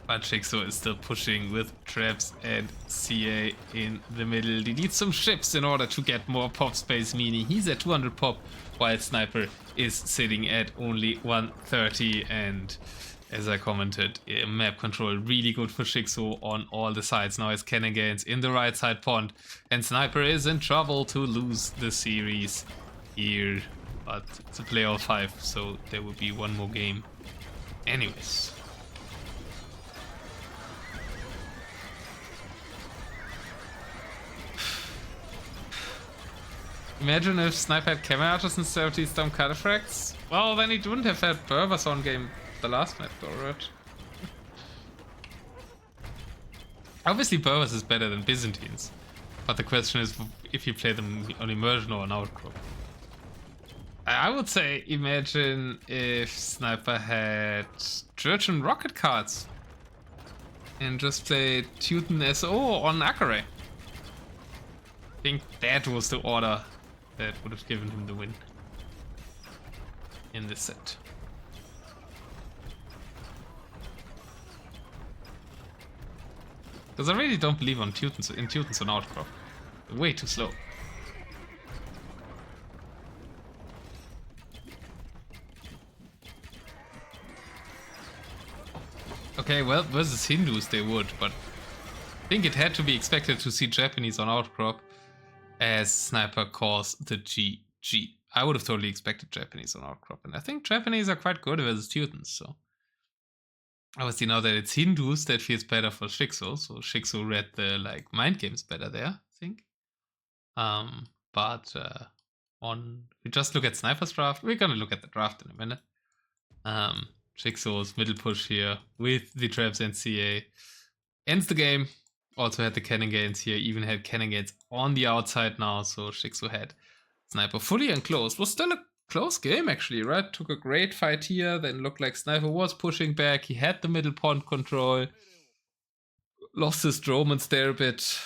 [SPEAKER 1] But shiXo is still pushing with traps and CA in the middle. He needs some ships in order to get more pop space, meaning he's at 200 pop, while Sniper is sitting at only 130. And as I commented, map control really good for shiXo on all the sides. Now his cannon gains in the right side pond, and Sniper is in trouble to lose the series here. But it's a playoff 5, so there will be one more game. Anyways. Imagine if Sniper had camera archers instead of these dumb cataphracts. Well, then he wouldn't have had Berbers on game the last map, though, right? Obviously, Berbers is better than Byzantines, but the question is if you play them on Immersion or an Outcrop. I would say imagine if Sniper had Georgian rocket cards and just played Teuton SO on Akare. I think that was the order that would have given him the win. in this set. Because I really don't believe in Teutons on outcrop. They're way too slow. Okay, well, versus Hindus they would, but I think it had to be expected to see Japanese on outcrop as Sniper calls the GG. I would have totally expected Japanese on outcrop, and I think Japanese are quite good versus Teutons, so. Obviously now that it's Hindus, that feels better for shiXo, so shiXo read the like mind games better there, I think. But we just look at Sniper's draft. We're gonna look at the draft in a minute. shiXo's middle push here with the traps and CA ends the game. Also had the cannon gains here, even had cannon gains on the outside now, so shiXo had Sniper fully enclosed. Was still a close game actually, right? Took a great fight here, then looked like Sniper was pushing back. He had the middle pond control. Lost his Dromans there a bit.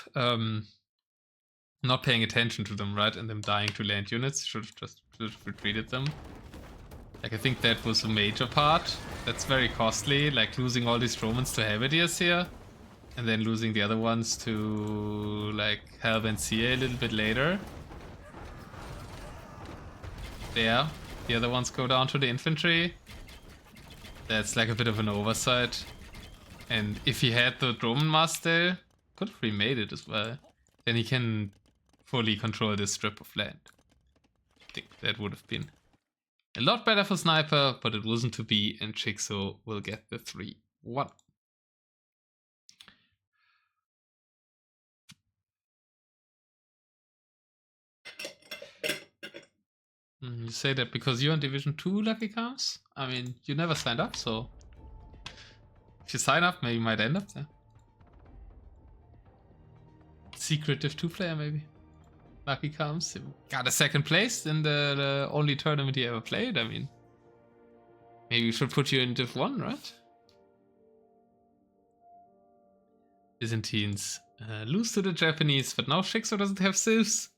[SPEAKER 1] Not paying attention to them, right? And them dying to land units. Should have retreated them. Like, I think that was a major part. That's very costly, like losing all these Dromans to Halberdiers here. And then losing the other ones to, like, Halb and CA a little bit later. There, the other ones go down to the infantry. That's like a bit of an oversight. And if he had the Droman Master, could have remade it as well. Then he can fully control this strip of land. I think that would have been a lot better for Sniper, but it wasn't to be, and shiXo will get the 3-1. You say that because you're in Division 2, Lucky Comes? I mean, you never signed up, so if you sign up, maybe you might end up there. Secret Div 2 player, maybe. Lucky Comes. Got a second place in the only tournament he ever played. I mean, maybe we should put you in Div 1, right? Byzantines lose to the Japanese, but now shiXo doesn't have civs.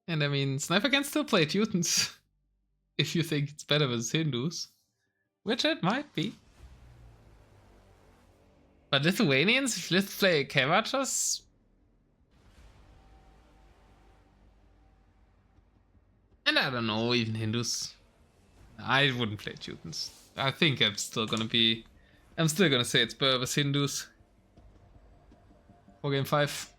[SPEAKER 1] And I mean, Sniper can still play Teutons if you think it's better with Hindus, which it might be. But Lithuanians, if let's play Kavachas, and I don't know, even Hindus. I wouldn't play Teutons. I think I'm still gonna say it's Berbers Hindus. For game 5.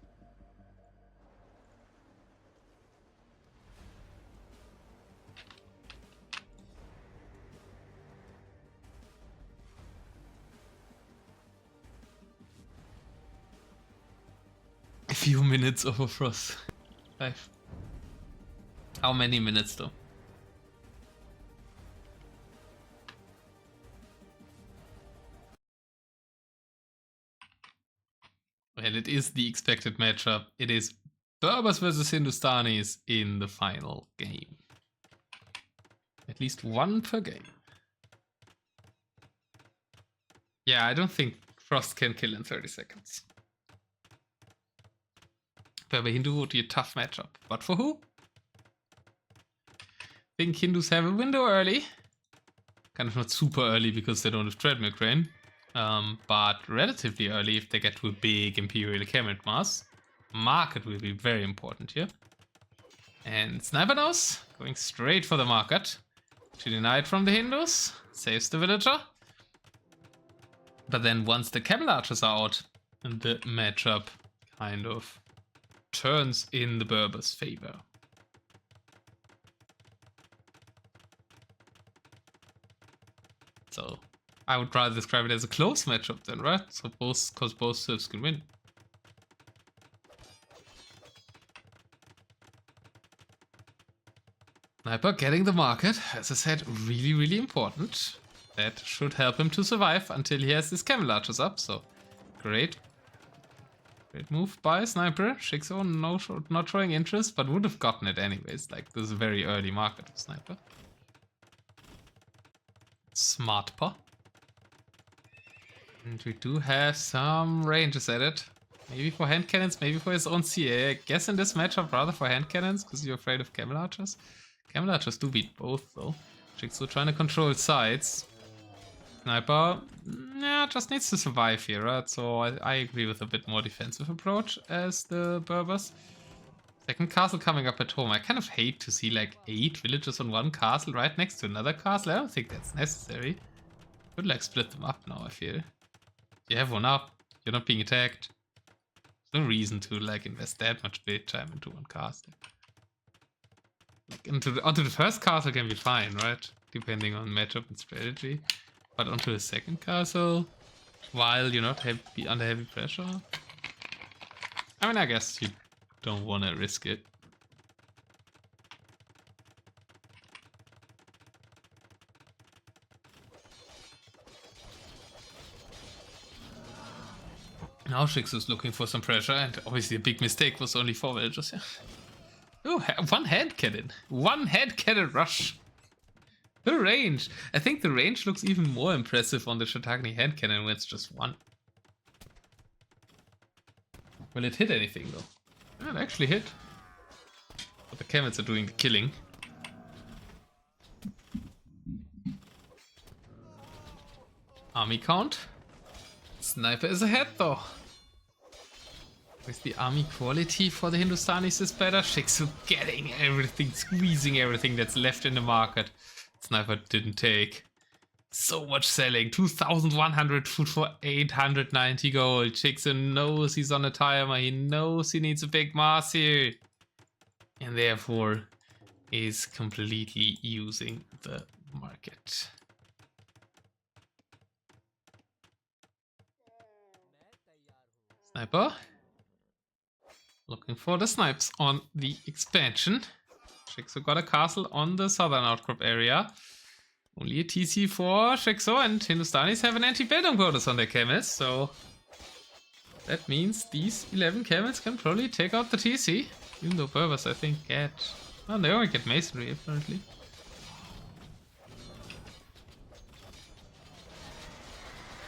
[SPEAKER 1] A few minutes over Frost. 5. How many minutes though? Well, it is the expected matchup. It is Berbers versus Hindustanis in the final game. At least one per game. Yeah, I don't think Frost can kill in 30 seconds. Berber Hindu would be a tough matchup. But for who? Think Hindus have a window early. Kind of not super early because they don't have treadmill crane. But relatively early if they get to a big Imperial Cabinet mass. Market will be very important here. And Sniper knows, going straight for the market. To deny it from the Hindus. Saves the villager. But then once the Camel Archers are out, the matchup kind of turns in the Berbers' favor. So I would rather describe it as a close matchup then, right? So because both serves can win. Sniper getting the market, as I said, really, really important. That should help him to survive until he has his Camel Archers up, so great. Great move by Sniper. shiXo not showing interest, but would have gotten it anyways. Like, this is a very early market for Sniper. Smart paw. And we do have some ranges at it. Maybe for hand cannons, maybe for his own CA. I guess in this matchup rather for hand cannons, because you're afraid of Camel Archers. Camel Archers do beat both though. shiXo trying to control sides. Sniper, yeah, just needs to survive here, right? So I agree with a bit more defensive approach as the Berbers. Second castle coming up at home. I kind of hate to see like 8 villages on one castle right next to another castle. I don't think that's necessary. Could like split them up now, I feel. You have one up, you're not being attacked. There's no reason to like invest that much build time into one castle. Like, onto the first castle can be fine, right? Depending on matchup and strategy. But onto the second castle, while you're not under heavy pressure. I mean, I guess you don't want to risk it. Now shiXo's looking for some pressure, and obviously a big mistake was only 4 villagers. Yeah. Oh, one head cannon. One head cannon rush. The range. I think the range looks even more impressive on the shiXo hand cannon when it's just one. Will it hit anything though? It actually hit. But the camels are doing the killing. Army count. Sniper is ahead though. With the army quality for the Hindustanis is better. shiXo getting everything, squeezing everything that's left in the market. Sniper didn't take. So much selling. 2,100 food for 890 gold. shiXo knows he's on a timer. He knows he needs a big mass here. And therefore is completely using the market. Sniper. Looking for the snipes on the expansion. shiXo got a castle on the southern outcrop area. Only a TC for shiXo, and Hindustanis have an anti-building bonus on their camels, so that means these 11 camels can probably take out the TC. Even though Berbers, I think, get... well, they only get masonry, apparently.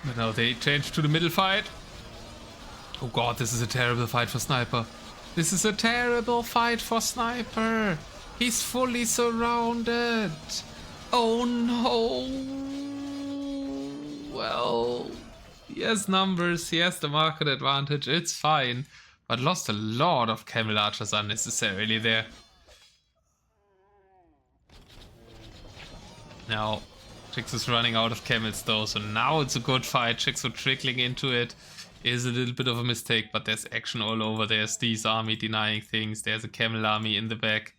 [SPEAKER 1] But now they change to the middle fight. Oh god, this is a terrible fight for Sniper. This is a terrible fight for Sniper. He's fully surrounded. Oh no. Well, he has numbers, he has the market advantage, it's fine. But lost a lot of camel archers unnecessarily there. Now, shiXo's running out of camels though, so now it's a good fight. shiXo trickling into it is a little bit of a mistake, but there's action all over. There's these army denying things, there's a camel army in the back.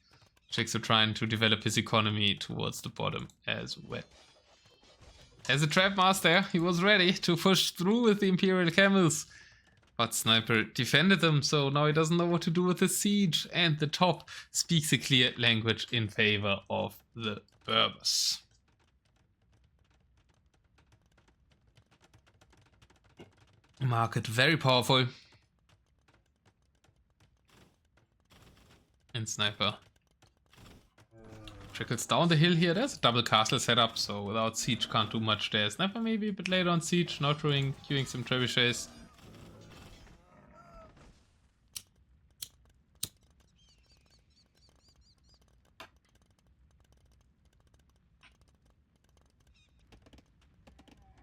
[SPEAKER 1] shiXo trying to develop his economy towards the bottom as well. As a trap master, he was ready to push through with the Imperial camels. But Sniper defended them, so now he doesn't know what to do with the siege. And the top speaks a clear language in favor of the Berbers. Market very powerful. And Sniper trickles down the hill here. There's a double castle setup, so without siege can't do much there. Sniper maybe a bit later on siege, now queuing some trebuchets.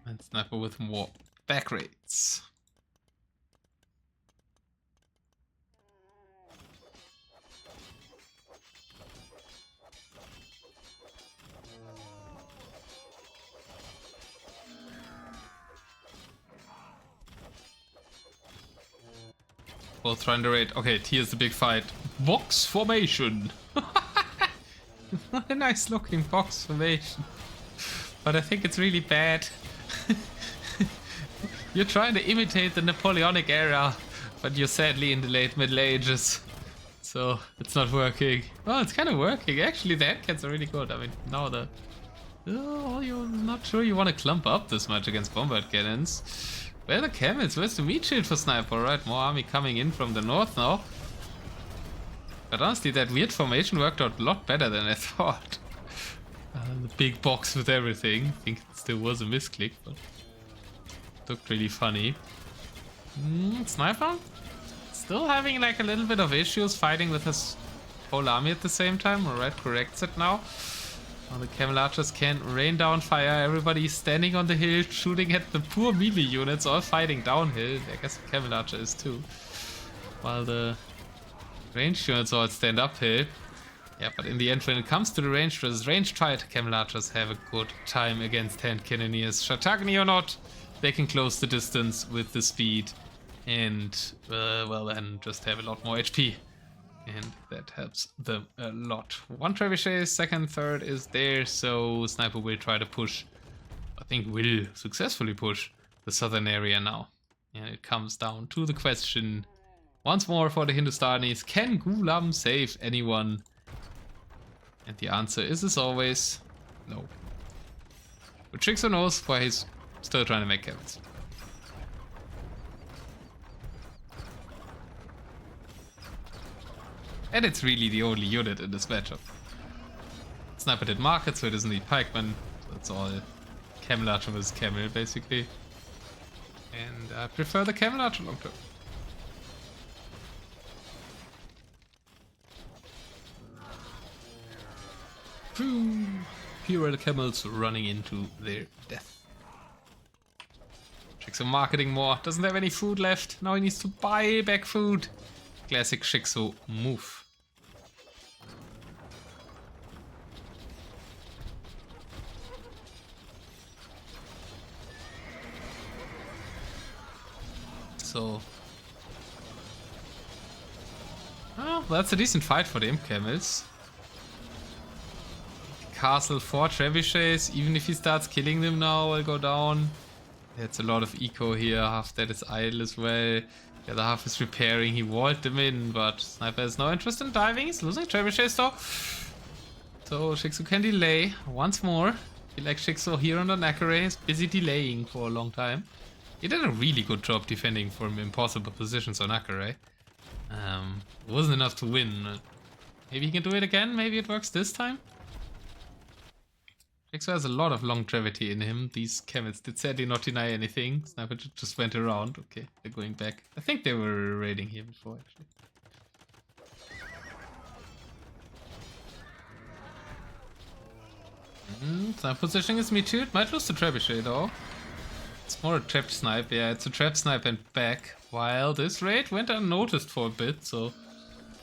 [SPEAKER 1] And Sniper with more back raids. Both trying to raid. Okay, here's the big fight. Box formation. What a nice looking box formation. But I think it's really bad. You're trying to imitate the Napoleonic era, but you're sadly in the late Middle Ages. So it's not working. Well, it's kind of working. Actually, the headcats are really good. I mean, now the... oh, you're not sure you want to clump up this much against bombard cannons. Where are the camels? Where's the meat shield for Sniper? Right, more army coming in from the north now. But honestly, that weird formation worked out a lot better than I thought. The big box with everything. I think it still was a misclick, but it looked really funny. Sniper? Still having like a little bit of issues fighting with his whole army at the same time. Alright, corrects it now. Now the camel archers can rain down fire. Everybody standing on the hill, shooting at the poor melee units, all fighting downhill. I guess the camel archer is too. While the ranged units all stand uphill. Yeah, but in the end, when it comes to the ranged versus ranged fight, camel archers have a good time against hand cannoneers. Shatagni or not, they can close the distance with the speed and, well, then just have a lot more HP. And that helps them a lot. One trebuchet, second, third is there, so Sniper will try to push. I think will successfully push the southern area now. And it comes down to the question, once more for the Hindustanis, can Ghulam save anyone? And the answer is, as always, no. But shiXo knows why he's still trying to make camels. And it's really the only unit in this matchup. Sniper did market, so it doesn't need pikemen. So it's all camel archer versus camel, basically. And I prefer the camel archer long term. Here are the camels running into their death. shiXo marketing more. Doesn't have any food left. Now he needs to buy back food. Classic shiXo move. So, oh, that's a decent fight for the imp camels. Castle 4 trebuchets, even if he starts killing them now, will go down. That's a lot of eco here, half that is idle as well. The other half is repairing, he walled them in, but Sniper has no interest in diving, he's losing trebuchets though. So shiXo can delay once more. I feel like shiXo here on the Nakare is busy delaying for a long time. He did a really good job defending from impossible positions on Nakare. It wasn't enough to win. Maybe he can do it again, maybe it works this time. shiXo has a lot of longevity in him. These camels did sadly not deny anything. Sniper just went around. Okay, they're going back. I think they were raiding here before, actually. Sniper positioning is me too. It might lose the trebuchet though. It's more a trapped snipe. Yeah, it's a trapped snipe and back. While this raid went unnoticed for a bit, so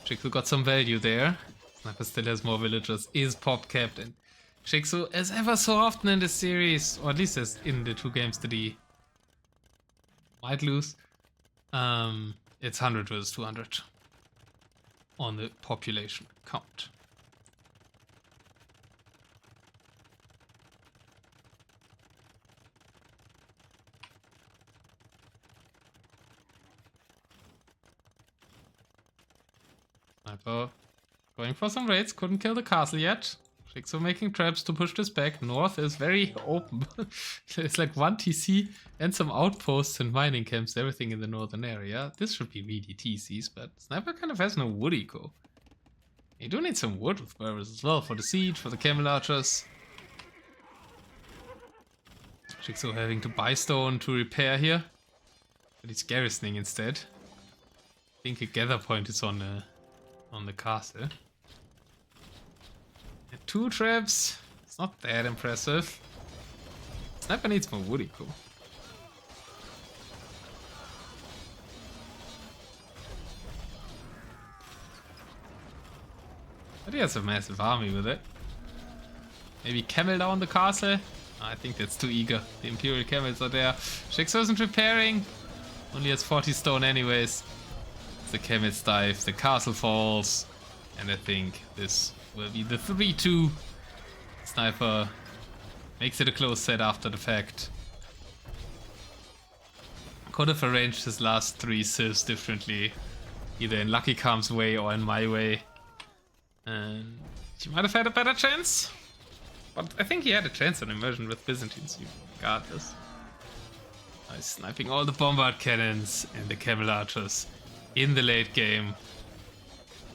[SPEAKER 1] shiXo got some value there. Sniper still has more villagers, is pop capped, and shiXo, as ever so often in this series, or at least as in the 2 games that he might lose, it's 100 versus 200 on the population count. Sniper going for some raids, couldn't kill the castle yet. shiXo making traps to push this back. North is very open. It's like 1 TC and some outposts and mining camps, everything in the northern area. This should be really TCs, but Sniper kind of has no wood eco. You do need some wood with bearers as well for the siege, for the camel archers. shiXo having to buy stone to repair here. But he's garrisoning instead. I think a gather point is on the castle. And 2 traps. It's not that impressive. Sniper needs more wood eco. But he has a massive army with it. Maybe camel down the castle? I think that's too eager. The Imperial camels are there. shiXo isn't repairing. Only has 40 stone anyways. The camels dive, the castle falls. And I think this will be the 3-2. Sniper makes it a close set after the fact. Could have arranged his last 3 civs differently. Either in Lucky Kham's way or in my way. And he might have had a better chance. But I think he had a chance on immersion with Byzantines regardless. Nice, sniping all the bombard cannons and the camel archers in the late game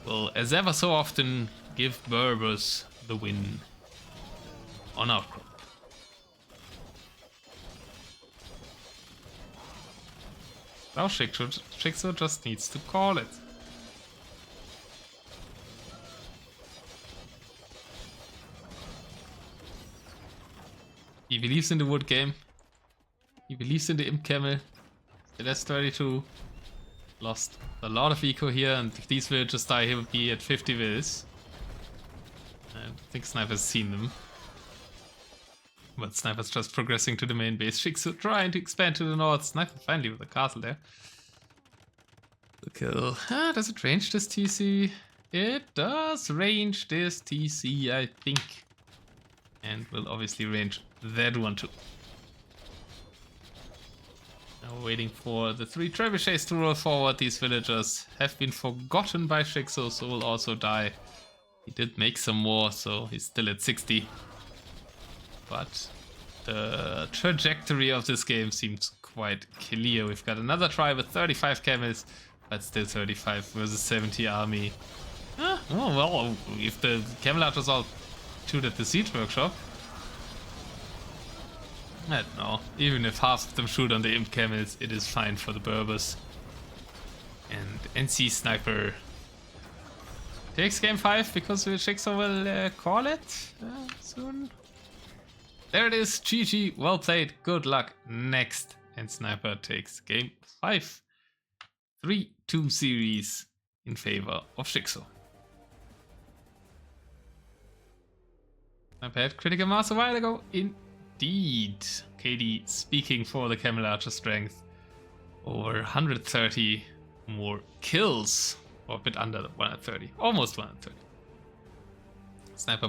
[SPEAKER 1] will, as ever so often, give Berbers the win on Outcrop. Now shiXo just needs to call it. He believes in the wood game. He believes in the imp camel. The last 32 lost a lot of eco here, and if these villagers die, he will be at 50 vills. I think Sniper's seen them. But Sniper's just progressing to the main base. shiXo trying to expand to the north. Sniper finally with a castle there. The kill. Does it range this TC? It does range this TC, I think. And will obviously range that one too. Now waiting for the 3 trebuchets to roll forward. These villagers have been forgotten by shiXo, so will also die. He did make some more, so he's still at 60. But the trajectory of this game seems quite clear. We've got another try with 35 camels, but still 35 versus 70 army. Oh well, if the camel archers all shoot at the siege workshop, I don't know. Even if half of them shoot on the imp camels, it is fine for the Berbers. And NC Sniper takes game 5 because shiXo will call it soon. There it is, GG, well played, good luck, next. And Sniper takes game 5. 3-2 series in favor of shiXo. Sniper had critical mass a while ago, indeed. KD speaking for the Camel Archer strength. Over 130 more kills, or a bit under 130, almost 130. Sniper a bit